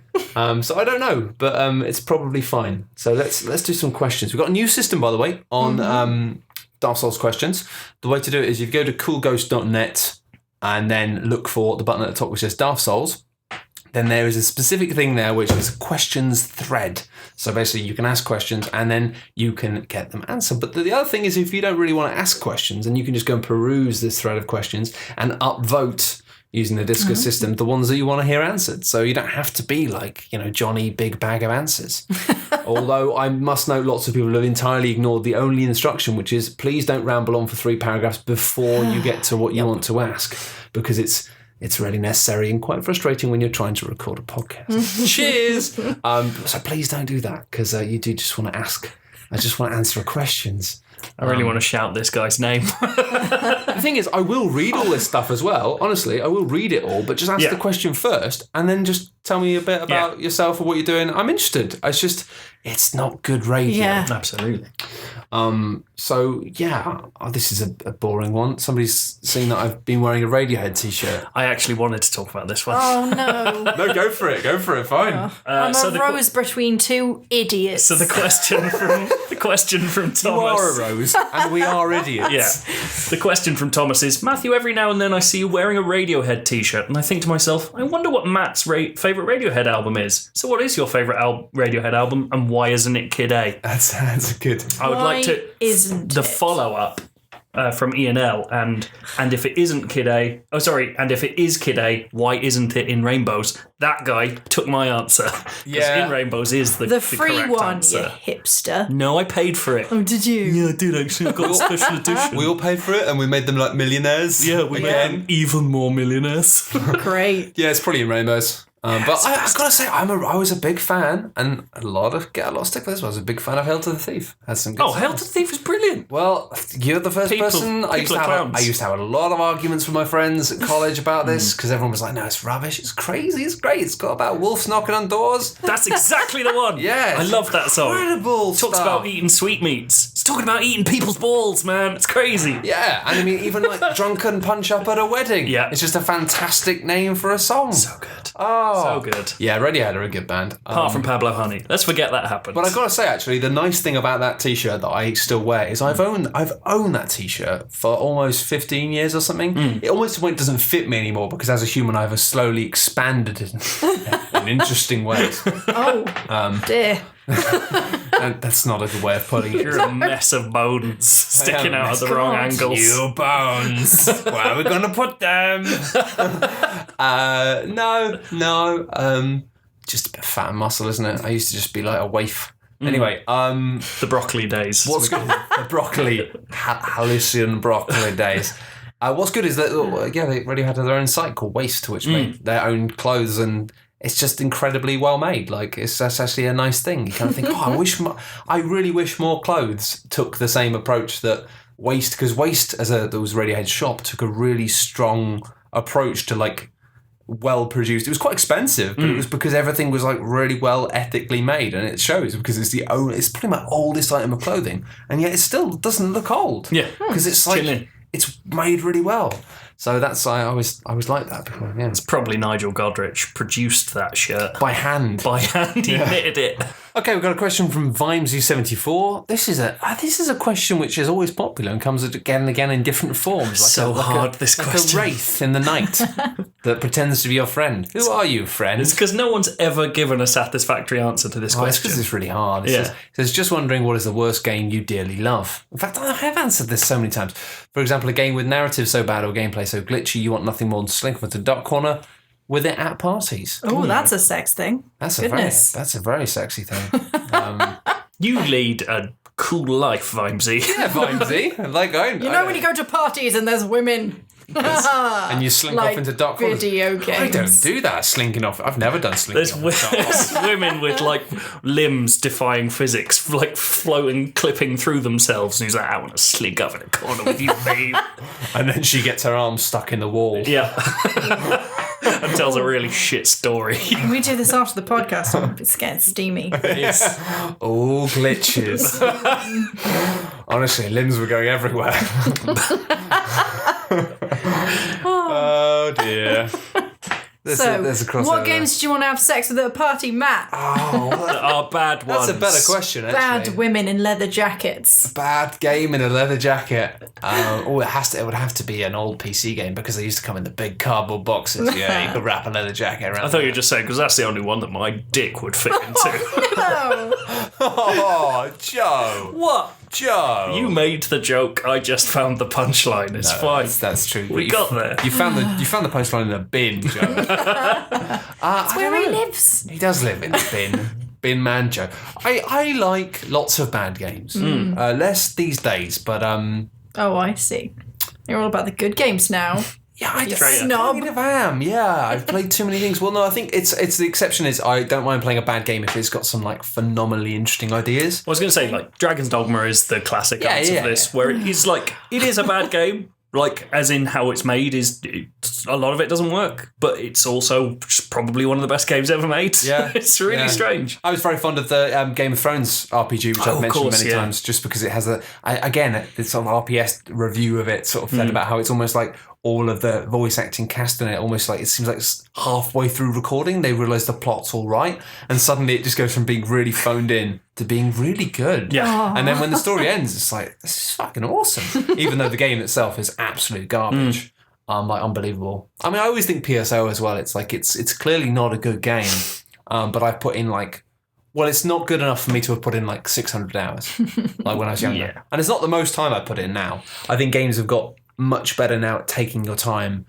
So I don't know, but it's probably fine. So let's do some questions. We've got a new system, by the way, on Daft Souls questions. The way to do it is you go to coolghost.net and then look for the button at the top which says Daft Souls. Then there is a specific thing there which is questions thread. So basically you can ask questions and then you can get them answered. But the other thing is, if you don't really want to ask questions, then you can just go and peruse this thread of questions and upvote using the Discus system the ones that you want to hear answered. So you don't have to be like, Johnny Big Bag of Answers. Although I must note lots of people have entirely ignored the only instruction, which is please don't ramble on for 3 paragraphs before you get to what you want to ask, because it's really necessary and quite frustrating when you're trying to record a podcast. Cheers! So please don't do that, because you do just want to ask. I just want to answer questions. I really want to shout this guy's name. The thing is, I will read all this stuff as well. Honestly, I will read it all, but just answer the question first and then just tell me a bit about yourself or what you're doing. I'm interested. It's not good radio. Yeah. Absolutely. This is a boring one. Somebody's seen that I've been wearing a Radiohead t-shirt. I actually wanted to talk about this one. Oh, no. No, go for it, fine. I'm a rose between two idiots. So the question from Thomas. You are a rose, and we are idiots. Yeah. The question from Thomas is, Matthew, every now and then I see you wearing a Radiohead t-shirt, and I think to myself, I wonder what Matt's favourite Radiohead album is. So what is your favourite Radiohead album, and why isn't it Kid A? That's good. I would like to... Isn't the it? Follow-up from Ian L. And if it isn't Kid A... Oh, sorry. And if it is Kid A, why isn't it In Rainbows? That guy took my answer. Because In Rainbows is the free correct one, answer. you hipster. No, I paid for it. Oh, did you? Yeah, I did actually. I got a special edition. We all paid for it, and we made them like millionaires. Yeah, we made them even more millionaires. Great. Yeah, it's probably In Rainbows. But I've got to say, I was a big fan, and get a lot of stick for this one. I was a big fan of Hail to the Thief. Had some good Hail to the Thief is brilliant. Well, you're the first person. I used to have a lot of arguments with my friends at college about this, because everyone was like, no, it's rubbish, it's crazy, it's great, it's got about wolves knocking on doors. That's exactly the one. Yeah. I love that song. Incredible stuff. Talks about eating sweetmeats. It's talking about eating people's balls, man. It's crazy. Yeah, and I mean, even like Drunken Punch Up at a Wedding. Yeah. It's just a fantastic name for a song. So good. Oh. So good. Yeah, Radiohead are a good band. Apart from Pablo Honey. Let's forget that happened. But I've got to say, actually, the nice thing about that t-shirt that I still wear is I've owned that t-shirt for almost 15 years or something. It almost to the point it doesn't fit me anymore, because as a human I've slowly expanded it in interesting ways. Oh, dear. And that's not a good way of putting it. You're a mess of bones sticking out at the wrong angles. You bones. Where are we going to put them? No. Just a bit of fat and muscle, isn't it? I used to just be like a waif. Anyway, the broccoli days. What's good? The broccoli, hallucin broccoli days. What's good is that they already had their own site called Waste, which made their own clothes, and it's just incredibly well made. Like that's actually a nice thing. You kind of think, I really wish more clothes took the same approach that Waste, because Waste that was Radiohead's shop, took a really strong approach to like well produced. It was quite expensive, but it was because everything was like really well ethically made, and it shows because it's pretty much oldest item of clothing, and yet it still doesn't look old. Yeah, because it's like chilling. It's made really well. So that's I always like that. Because, yeah. It's probably Nigel Godrich produced that shirt by hand. He knitted it. Okay, we've got a question from Vimesy74. This is a question which is always popular and comes again and again in different forms. This question. A wraith in the night that pretends to be your friend. Who are you, friend? It's because no one's ever given a satisfactory answer to this question. It's because it's really hard. It says, just wondering what is the worst game you dearly love. In fact, I have answered this so many times. For example, a game with narrative so bad or gameplay so glitchy you want nothing more than to slink into a dark corner with it at parties. Oh, that's a sex thing. That's a very sexy thing. You lead a cool life, Vimesy. Yeah, Vimesy. I like going. When you go to parties and there's women and you slink off into dark corners. Video games. I don't do that, slinking off. I've never done slinking off. There's women with like limbs defying physics, like floating, clipping through themselves, and he's like, I want to slink up in a corner with you, babe. And then she gets her arm stuck in the wall. Yeah. And tells a really shit story. Can we do this after the podcast? It's getting steamy. It's all glitches. Honestly, limbs were going everywhere. Oh dear. There's a crossover. What games do you want to have sex with at a party, Matt? Are bad ones. That's a better question, actually. Bad women in leather jackets. Bad game in a leather jacket. It would have to be an old PC game because they used to come in the big cardboard boxes. Yeah, you could wrap a leather jacket around. I thought you were just saying because that's the only one that my dick would fit into. No. Oh, Joe. What? Joe. You made the joke. I just found the punchline. It's fine. That's true. We got there. You found the punchline in a bin, Joe. That's where he lives. He does live in the bin. Bin man Joe. I like lots of bad games. Less these days, but Oh, I see. You're all about the good games now. yeah, I snob. kind of am. Yeah, I've played too many things. Well, no, I think it's the exception is I don't mind playing a bad game if it's got some like phenomenally interesting ideas. I was going to say, like, Dragon's Dogma is the classic answer for this, where it is like, it is a bad game, like, as in how it's made, a lot of it doesn't work, but it's also probably one of the best games ever made. Yeah. It's really strange. I was very fond of the Game of Thrones RPG, which I've mentioned many times, just because it has this sort of RPS review of it sort of said about how it's almost like all of the voice acting cast in it, almost like it seems like it's halfway through recording, they realise the plot's all right, and suddenly it just goes from being really phoned in to being really good. Yeah. Aww. And then when the story ends, it's like, this is fucking awesome. Even though the game itself is absolute garbage. Like unbelievable. I mean, I always think PSO as well. It's like it's clearly not a good game, but I've put in like, well, it's not good enough for me to have put in like 600 hours, like when I was younger. Yeah. And it's not the most time I put in now. I think games have got much better now at taking your time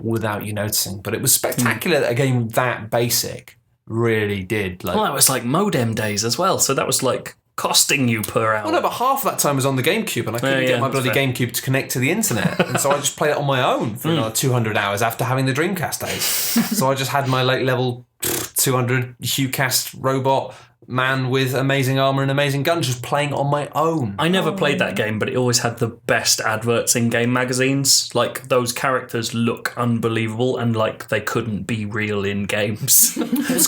without you noticing. But it was spectacular that a game that basic really did. Like, Well, that was like modem days as well, so that was like costing you per hour. well, no, but half of that time was on the GameCube, and I couldn't get my bloody fair. GameCube to connect to the internet, and so I just played it on my own for another 200 hours after having the Dreamcast days. So I just had my like level 200 HuCast robot man with amazing armor and amazing guns, just playing on my own. I never played that game, but it always had the best adverts in game magazines. Like, those characters look unbelievable, and like they couldn't be real in games.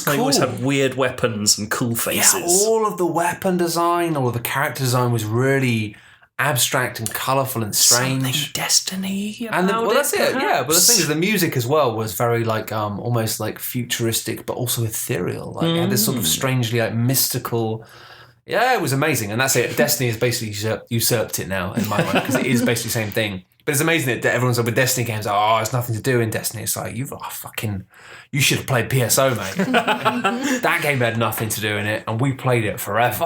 They always had weird weapons and cool faces. Yeah, all of the weapon design, all of the character design was really abstract and colourful and strange. Something Destiny. And about that's it. perhaps? Yeah, but the thing is, the music as well was very like almost like futuristic, but also ethereal. Like it had this sort of strangely like mystical. Yeah, it was amazing, and that's it. Destiny has basically usurped it now in my mind, because it is basically the same thing. But it's amazing that everyone's like with Destiny games. Oh, there's nothing to do in Destiny. It's like you should have played PSO, mate. That game had nothing to do in it, and we played it forever.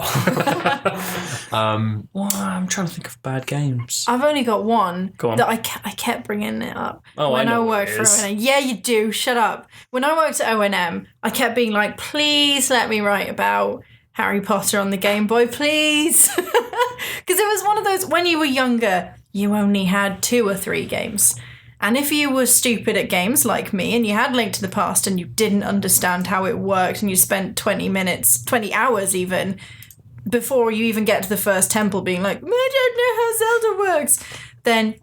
Well, I'm trying to think of bad games. I've only got one Go on. that I kept bringing it up. Oh, when I know worked what for it is. O&M. Yeah, you do. Shut up. When I worked at O&M, I kept being like, please let me write about Harry Potter on the Game Boy, please. Because it was one of those, when you were younger, you only had 2 or 3 games. And if you were stupid at games like me and you had Link to the Past and you didn't understand how it worked and you spent 20 hours even, before you even get to the first temple being like, I don't know how Zelda works, then,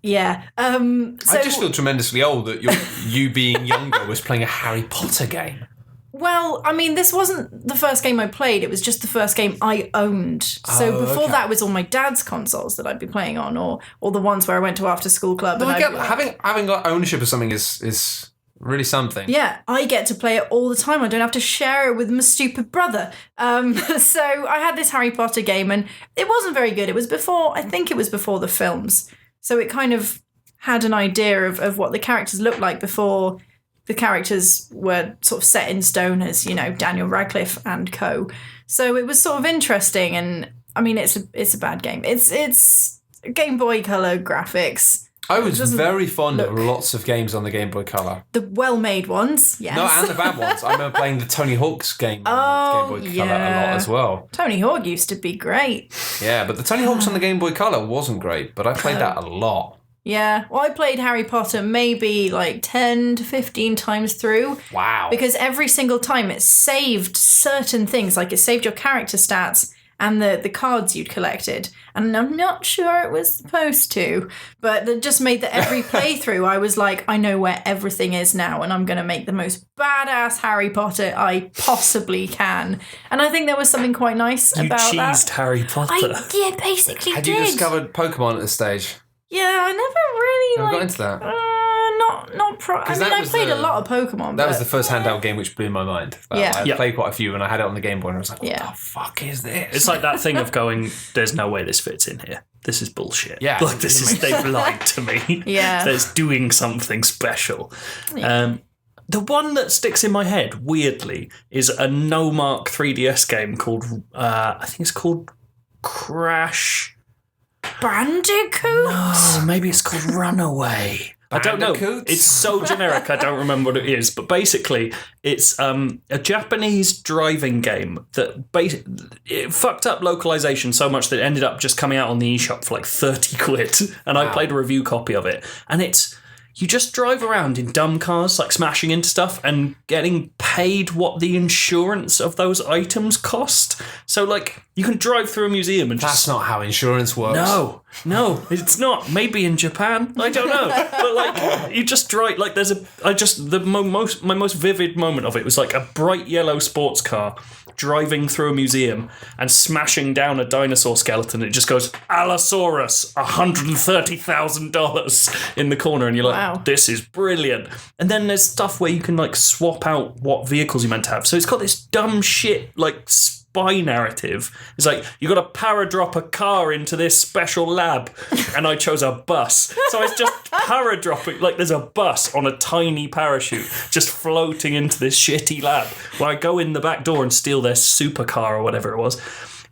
yeah. So, I just feel tremendously old that you being younger was playing a Harry Potter game. well, I mean, this wasn't the first game I played. It was just the first game I owned. So before that was all my dad's consoles that I'd be playing on, or the ones where I went to after school club. No, And I get having got ownership of something is really something. yeah, I get to play it all the time. I don't have to share it with my stupid brother. So I had this Harry Potter game, and it wasn't very good. I think it was before the films. So it kind of had an idea of what the characters looked like before the characters were sort of set in stone as, Daniel Radcliffe and co. So it was sort of interesting, and I mean, it's a bad game. It's Game Boy Color graphics. I was very fond of lots of games on the Game Boy Color. The well-made ones, yes. No, and the bad ones. I remember playing the Tony Hawk's game on the Game Boy Color a lot as well. Tony Hawk used to be great. Yeah, but the Tony Hawk's on the Game Boy Color wasn't great, but I played that a lot. Yeah, well, I played Harry Potter maybe like 10 to 15 times through. Wow. Because every single time it saved certain things, like it saved your character stats and the cards you'd collected. And I'm not sure it was supposed to, but it just made that every playthrough I was like, I know where everything is now and I'm going to make the most badass Harry Potter I possibly can. And I think there was something quite nice about that. You cheesed Harry Potter. I basically Had did. you discovered Pokemon at this stage? Yeah, I never really Got into that? I mean, I played a lot of Pokemon. That was the first handheld game which blew my mind. I played quite a two, and I had it on the Game Boy, and I was like, what the fuck is this? It's like that thing of going, there's no way this fits in here. This is bullshit. Yeah. Like, they've lied to me. Yeah. There's doing something special. The one that sticks in my head, weirdly, is a no-mark 3DS game called, I think it's called Crash... Bandicoot? Oh, maybe it's called Runaway. I don't know. It's so generic, I don't remember what it is. But basically, it's a Japanese driving game that it fucked up localization so much that it ended up just coming out on the eShop for like 30 quid. And I played a review copy of it. And you just drive around in dumb cars, like smashing into stuff and getting paid what the insurance of those items cost. So, like, you can drive through a museum and That's not how insurance works. No, it's not. Maybe in Japan, I don't know. But like, you just drive. Like, my most vivid moment of it was like a bright yellow sports car driving through a museum and smashing down a dinosaur skeleton. It just goes Allosaurus, $130,000 in the corner, and you're like, wow. This is brilliant. And then there's stuff where you can like swap out what vehicles you meant to have. So it's got this dumb shit like spy narrative. It's like, you got to paradrop a car into this special lab, and I chose a bus. So it's just paradropping, like there's a bus on a tiny parachute just floating into this shitty lab where I go in the back door and steal their supercar or whatever it was.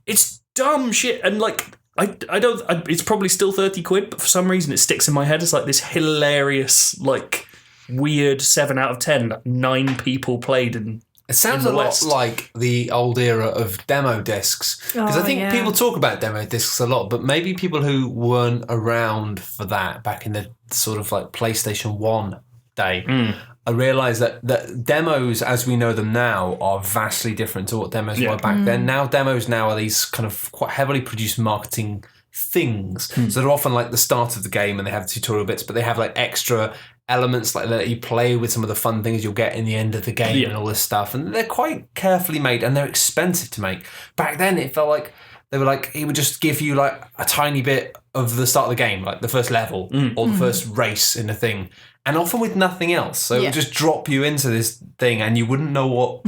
It's dumb shit, and like it's probably still 30 quid, but for some reason it sticks in my head as like this hilarious, like weird 7 out of 10 that 9 people played in. It sounds a lot like the old era of demo discs. Because I think people talk about demo discs a lot, but maybe people who weren't around for that back in the sort of like PlayStation 1 day, I realise that demos as we know them now are vastly different to what demos were back then. Now demos are these kind of quite heavily produced marketing things. So they're often like the start of the game and they have tutorial bits, but they have like extra elements like that you play with, some of the fun things you'll get in the end of the game and all this stuff, and they're quite carefully made and they're expensive to make. Back then it felt like they were like, he would just give you like a tiny bit of the start of the game, like the first level or the first race in the thing, and often with nothing else. So it would just drop you into this thing and you wouldn't know what.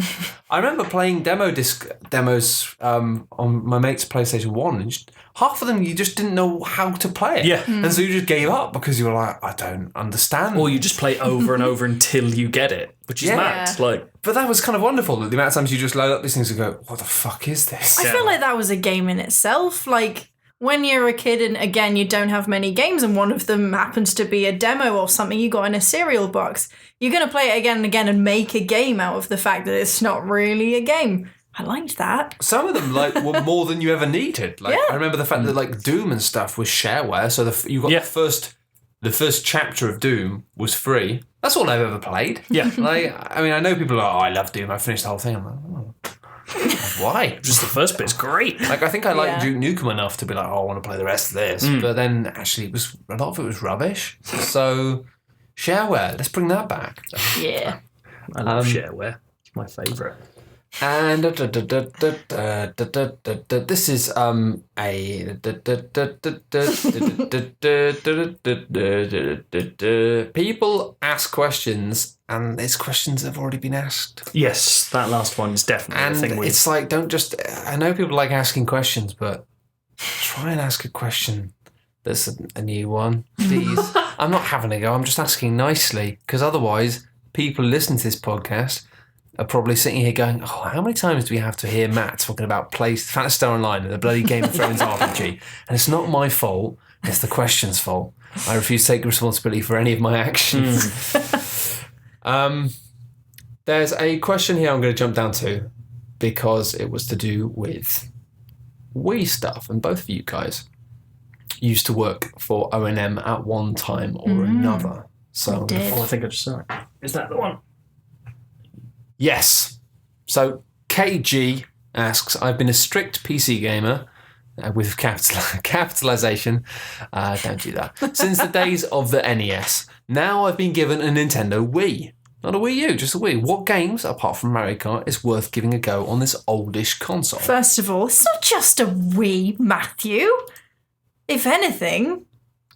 I remember playing demos on my mate's PlayStation 1, and half of them you just didn't know how to play it. Yeah. And so you just gave up because you were like, I don't understand. Or you just play over and over until you get it, which is mad. But that was kind of wonderful, the amount of times you just load up these things and go, what the fuck is this? I feel like that was a game in itself. Like, when you're a kid and, again, you don't have many games and one of them happens to be a demo or something you got in a cereal box, you're going to play it again and again and make a game out of the fact that it's not really a game. I liked that. Some of them like were more than you ever needed. Like I remember the fact that like Doom and stuff was shareware, so you got the first chapter of Doom was free. That's all I've ever played. Yeah. Like, I mean, I know people are like, I love Doom, I finished the whole thing. I'm like, why? Just the first bit's great. Like, I think I like Duke Nukem enough to be like, I want to play the rest of this. But then actually a lot of it was rubbish. So shareware, let's bring that back. Yeah. I love shareware. It's my favourite. And this is people ask questions, and it's questions that have already been asked. Yes, that last one is definitely and the thing. It's like, don't just. I know people like asking questions, but try and ask a question that's a new one, please. I'm not having a go. I'm just asking nicely, because otherwise, people listening to this podcast are probably sitting here going, oh, how many times do we have to hear Matt talking about Fantasy Star Online and the bloody Game of Thrones RPG? And it's not my fault, it's the question's fault. I refuse to take responsibility for any of my actions. There's a question here I'm going to jump down to because it was to do with Wii stuff, and both of you guys used to work for O&M at one time or another. So I think I just saw it. Is that the one? Yes. So KG asks, I've been a strict PC gamer with capitalization. Don't do that. Since the days of the NES. Now I've been given a Nintendo Wii. Not a Wii U, just a Wii. What games, apart from Mario Kart, is worth giving a go on this oldish console? First of all, it's not just a Wii, Matthew. If anything,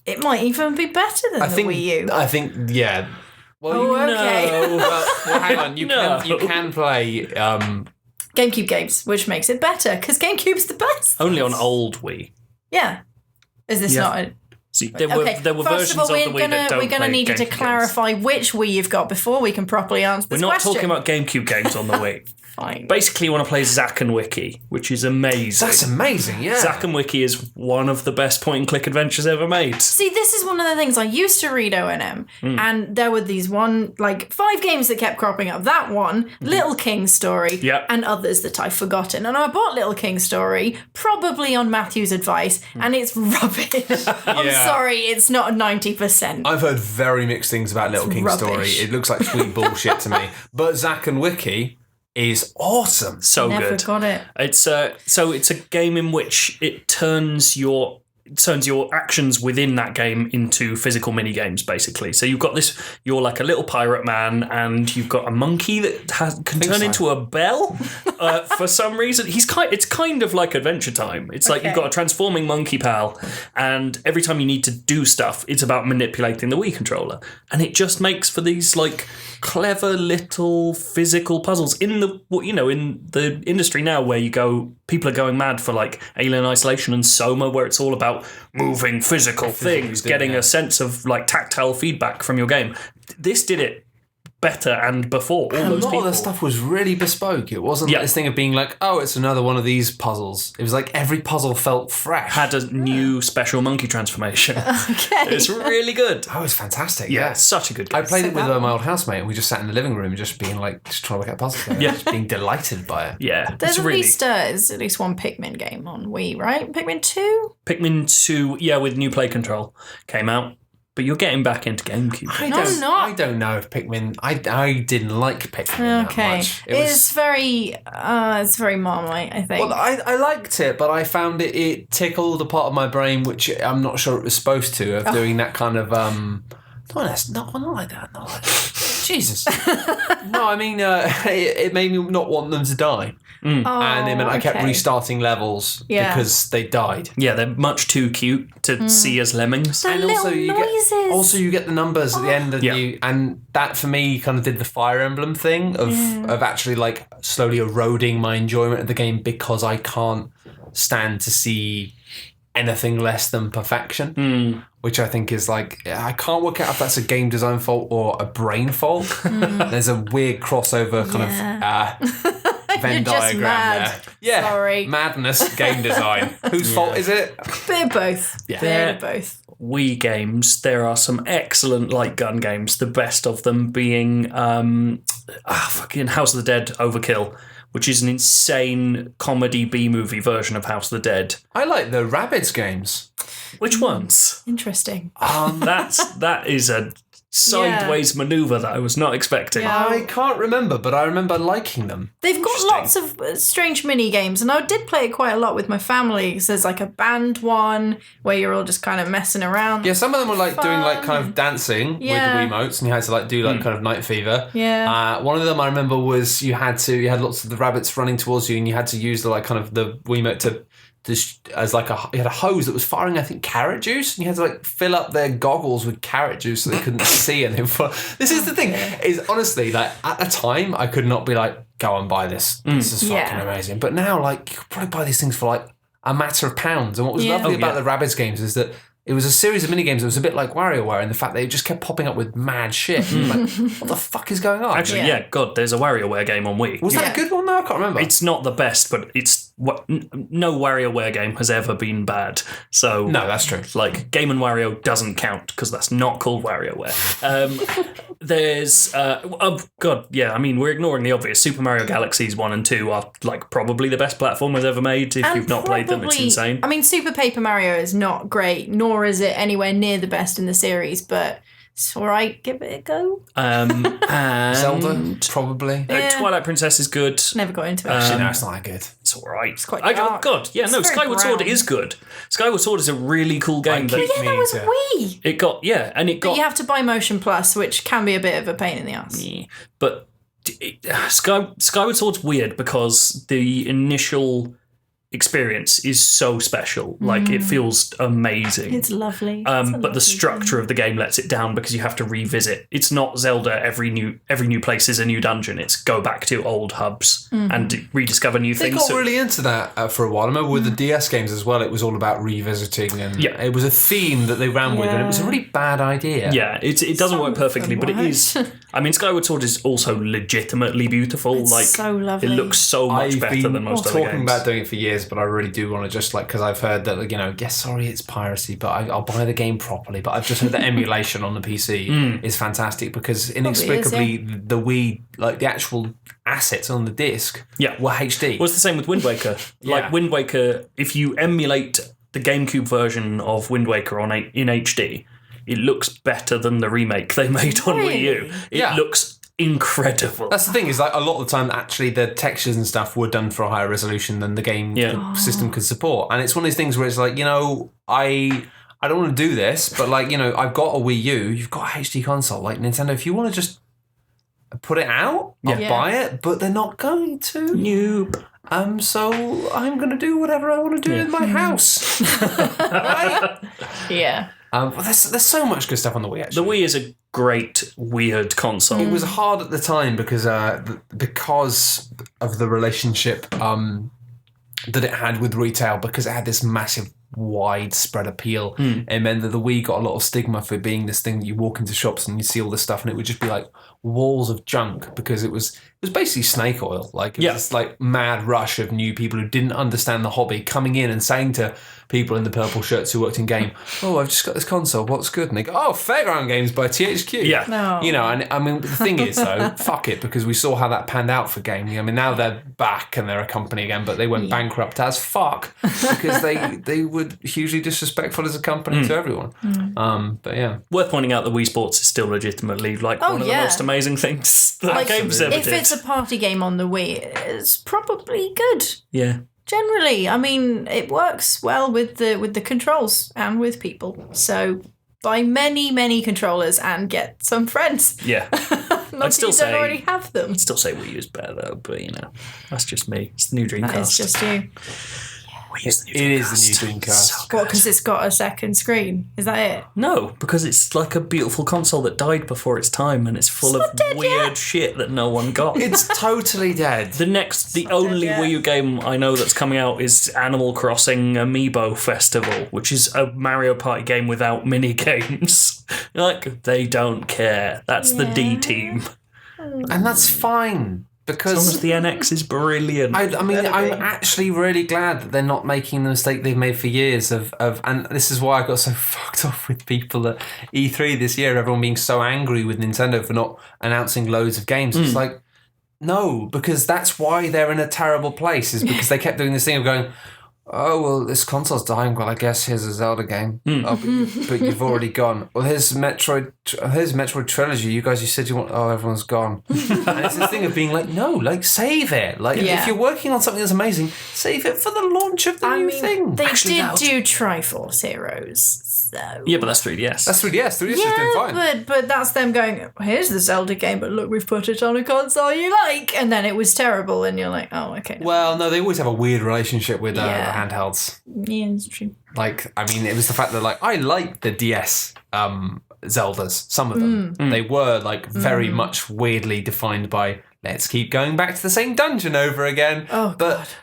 it might even be better than the Wii U. I think, yeah. Well, okay. No. well, hang on. You can play... GameCube games, which makes it better, because GameCube's the best. Only on old Wii. Yeah. Is this not a... See, there were First versions of all, of the Wii that don't we're going to need you to clarify which Wii you've got before we can properly answer this We're not question. talking about GameCube games on the Wii. Fine. Basically, you want to play Zack and Wiki, which is amazing. That's amazing, yeah. Zack and Wiki is one of the best point-and-click adventures ever made. See, this is one of the things I used to read O&M, and there were these 5 games that kept cropping up. That one, Little King Story, and others that I've forgotten. And I bought Little King Story, probably on Matthew's advice, and it's rubbish. I'm sorry, it's not 90%. I've heard very mixed things about Little King Story. It looks like sweet bullshit to me. But Zack and Wiki is awesome. So Never good. got it. It's a game in which it turns your actions within that game into physical mini games, basically. So you've got you're like a little pirate man, and you've got a monkey that can turn into a bell for some reason. It's kind of like Adventure Time. It's like you've got a transforming monkey pal, and every time you need to do stuff, it's about manipulating the Wii controller, and it just makes for these like clever little physical puzzles in the industry now, where people are going mad for like Alien Isolation and Soma, where it's all about moving physical things, getting a sense of like tactile feedback from your game. This did it better and before all those people. A lot of the stuff was really bespoke. It wasn't this thing of being like, oh, it's another one of these puzzles. It was like every puzzle felt fresh. Had a new special monkey transformation. Okay. It's really good. Oh, it's fantastic. Yeah, it's such a good game. I played it with my old housemate, and we just sat in the living room just being like, just trying to work out puzzles. Just being delighted by it. Yeah. There's at least one Pikmin game on Wii, right? Pikmin 2? Pikmin 2, with new play control came out. But you're getting back into GameCube. I don't know if Pikmin... I didn't like Pikmin that much. It's very Marmite, I think. Well, I liked it, but I found it tickled a part of my brain which I'm not sure it was supposed to, of doing that kind of... not like that. Jesus. No, I mean, it made me not want them to die. And it meant I kept restarting levels because they died. Yeah, they're much too cute to see as lemmings. And also you get the numbers at the end of and that for me kind of did the Fire Emblem thing of actually like slowly eroding my enjoyment of the game because I can't stand to see anything less than perfection, which I think is like, I can't work out if that's a game design fault or a brain fault. There's a weird crossover kind of Venn diagram there. Yeah, sorry. Madness game design. Whose fault is it? Bit of both. Yeah. Bit of both. Wii games, there are some excellent light gun games, the best of them being fucking House of the Dead Overkill, which is an insane comedy B-movie version of House of the Dead. I like the Rabbids games. Which ones? Interesting. That is a sideways maneuver that I was not expecting. Yeah. I can't remember, but I remember liking them. They've got lots of strange mini games, and I did play it quite a lot with my family. So there's like a band one where you're all just kind of messing around. Yeah, some of them were like doing like kind of dancing with the Wiimotes, and you had to like do like kind of Night Fever. Yeah. One of them I remember was you had lots of the rabbits running towards you, and you had to use the like kind of the Wiimote to as like you had a hose that was firing, I think, carrot juice, and you had to like fill up their goggles with carrot juice so they couldn't see anything. This is the thing, is honestly, like at the time I could not be like, go and buy this. This is fucking amazing. But now, like, you could probably buy these things for like a matter of pounds. And what was lovely about the Rabbids games is that it was a series of mini games that was a bit like WarioWare in the fact that it just kept popping up with mad shit. Like, what the fuck is going on? Actually, God, there's a WarioWare game on Wii. Was that a good one though? I can't remember. It's not the best, but it's no WarioWare game has ever been bad. So No, that's true. Like, Game & Wario doesn't count because that's not called WarioWare. There's we're ignoring the obvious. Super Mario Galaxies 1 and 2 are like probably the best platformers ever made. If you've not played them, it's insane. I mean, Super Paper Mario is not great, nor is it anywhere near the best in the series, but it's alright, give it a go. And Zelda, probably. Twilight Princess is good. Never got into it. Actually, no, it's not that good. It's alright. It's quite dark. God, yeah, no, It's very Skyward Sword brown. is good. Skyward Sword is a really cool game. keep Yeah, that was meaning Wii. It got, But you have to buy Motion Plus, which can be a bit of a pain in the ass. Yeah, but Skyward Sword's weird because the initial experience is so special. Like, it feels amazing. It's lovely. But the structure of the game lets it down because you have to revisit. It's not Zelda. Every new place is a new dungeon. It's go back to old hubs and rediscover new They things. got really into that for a while. I remember with the DS games as well, it was all about revisiting, and it was a theme that they ran with, and it was a really bad idea. Yeah, it doesn't work perfectly, but it is. I mean, Skyward Sword is also legitimately beautiful. It's like, so lovely. It looks so much better than most other games. I've been talking about doing it for years, but I really do want to just because I've heard that sorry, it's piracy, but I'll buy the game properly. But I've just heard that emulation on the PC is fantastic because inexplicably the Wii, like the actual assets on the disc, were HD. Well, it's the same with Wind Waker. Like Wind Waker, if you emulate the GameCube version of Wind Waker in HD, it looks better than the remake they made on Wii U. It looks incredible. That's the thing, is like a lot of the time actually the textures and stuff were done for a higher resolution than the game the system could support. And it's one of these things where it's like, I don't want to do this, but I've got a Wii U, you've got a HD console, like Nintendo, if you want to just put it out, I'll buy it, but they're not going to. Nope. So I'm going to do whatever I want to do in my house. Right? Yeah. There's so much good stuff on the Wii, actually. The Wii is a great, weird console. It was hard at the time because of the relationship that it had with retail, because it had this massive widespread appeal. It meant that the Wii got a lot of stigma for being this thing that you walk into shops and you see all this stuff and it would just be like walls of junk, because it was basically snake oil. Like, it was this like mad rush of new people who didn't understand the hobby coming in and saying to people in the purple shirts who worked in game, "Oh, I've just got this console, what's good?" And they go, "Oh, Fairground Games by THQ." Yeah. No. And I mean, the thing is though, fuck it, because we saw how that panned out for gaming. I mean, now they're back and they're a company again, but they went bankrupt as fuck because they were hugely disrespectful as a company to everyone. But yeah. Worth pointing out that Wii Sports is still legitimately one of the most amazing things that games ever if did. it's a party game on the Wii, it's probably good. Yeah. Generally, I mean, it works well with the controls and with people. So buy many controllers and get some friends. Yeah. Not that you don't already have them. I'd still say Wii U is better though, but that's just me. It's the new Dreamcast. That is just you. Wii is the new It Dreamcast. is the new Dreamcast. What, because it's got a second screen? Is that it? No, because it's like a beautiful console that died before its time and it's full of weird shit that no one got. It's totally dead. The only Wii U game I know that's coming out is Animal Crossing Amiibo Festival, which is a Mario Party game without mini games. Like, they don't care. That's the D team. And that's fine. As long Because as the NX is brilliant. I mean, I'm actually really glad that they're not making the mistake they've made for years of and this is why I got so fucked off with people at E3 this year, everyone being so angry with Nintendo for not announcing loads of games. It's like, no, because that's why they're in a terrible place, is because they kept doing this thing of going, "Oh, well, this console's dying. Well, I guess here's a Zelda game. Oh, but you've already gone. Well, here's Metroid Trilogy. You said you want... Oh, everyone's gone." And it's this thing of being like, no, like, save it. Like, if you're working on something that's amazing, save it for the launch of the new thing. They did do Triforce Heroes, so... Yeah, but that's 3DS. That's 3DS. 3DS is doing fine. but that's them going, "Here's the Zelda game, but look, we've put it on a console you like." And then it was terrible, and you're like, "Oh, okay." Well, no, they always have a weird relationship with the handhelds. Yeah, it's true. Like, I mean, it was the fact that, like, I like the DS Zeldas, some of them. They were, like, very much weirdly defined by, let's keep going back to the same dungeon over again. Oh, but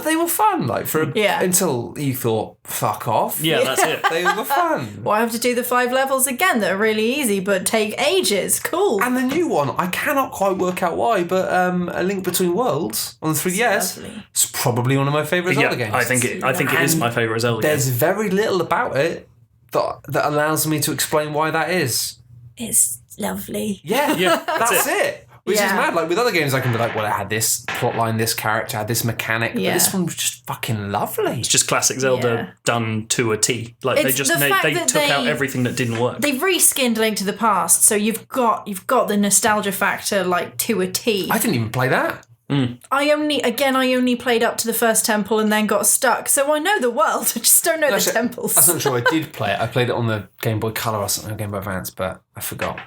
they were fun, like, until you thought, fuck off. Yeah, that's it. They were fun. Well, I have to do the 5 levels again that are really easy but take ages. Cool. And the new one, I cannot quite work out why, but A Link Between Worlds on the 3DS, lovely. it's probably one of my favourite Zelda games. I think it is my favourite Zelda game. There's very little about it that allows me to explain why that is. It's lovely. Yeah, that's it. Which is Yeah. mad. Like with other games, I can be like, well, it had this plotline, this character, had this mechanic. But Yeah. this one was just fucking lovely. It's just classic Zelda Yeah. done to a T. Like It's the fact they that took out everything that didn't work. They've reskinned Link to the Past, so you've got the nostalgia factor like to a T. I didn't even play that. I only played up to the first temple and then got stuck, so I know the world. I just don't know the temples. I'm not sure I did play it. I played it on the Game Boy Color or something, or Game Boy Advance, but I forgot.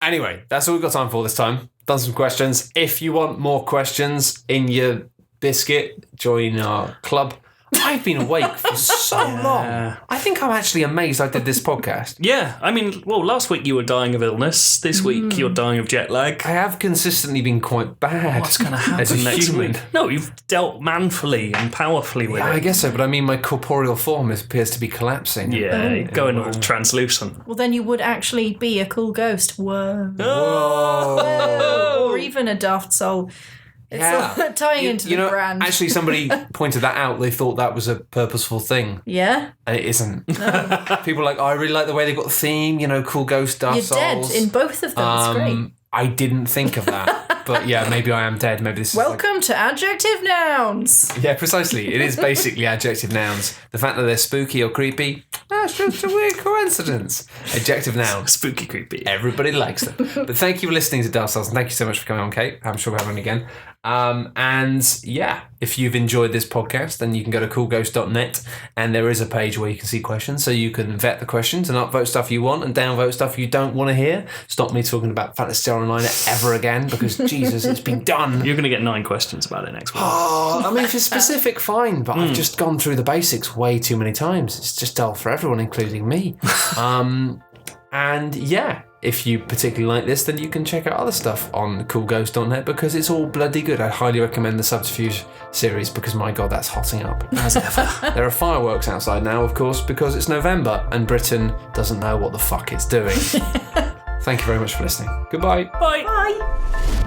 Anyway, that's all we've got time for this time. Done some questions. If you want more questions in your biscuit, join our club. I've been awake for so long. I think I'm actually amazed I did this podcast. Yeah, I mean, well, last week you were dying of illness. This week you're dying of jet lag. I have consistently been quite bad. What's going to happen as a next human. week? No, you've dealt manfully and powerfully with Yeah, I it. guess so, but I mean, my corporeal form appears to be collapsing. Yeah, going all translucent. Well, then you would actually be a cool ghost. Whoa. Whoa. Or even a Daft Soul. It's Yeah. all tying into the brand. Actually, somebody pointed that out. They thought that was a purposeful thing. Yeah? And it isn't. People are like, oh, I really like the way they got the theme, cool ghost, Daft You're Souls. dead in both of them. It's great. I didn't think of that. But yeah, maybe I am dead. Maybe this is Welcome to Adjective Nouns. Yeah, precisely. It is basically adjective nouns. The fact that they're spooky or creepy, that's just a weird coincidence. Adjective nouns. Spooky creepy. Everybody likes them. But thank you for listening to Daft Souls, and thank you so much for coming on, Kate. I'm sure we'll have one again. And yeah, if you've enjoyed this podcast, then you can go to coolghost.net, and there is a page where you can see questions, so you can vet the questions and upvote stuff you want and downvote stuff you don't want to hear. Stop me talking about Fantasy Star Online ever again, because Jesus, it's been done. You're going to get 9 questions about it next week. Oh, I mean, if it's specific, fine, but I've just gone through the basics way too many times. It's just dull for everyone, including me. And yeah, if you particularly like this, then you can check out other stuff on coolghost.net, because it's all bloody good. I highly recommend the Subterfuge series, because my God, that's hotting up. As ever. There are fireworks outside now, of course, because it's November and Britain doesn't know what the fuck it's doing. Thank you very much for listening. Goodbye. Bye. Bye.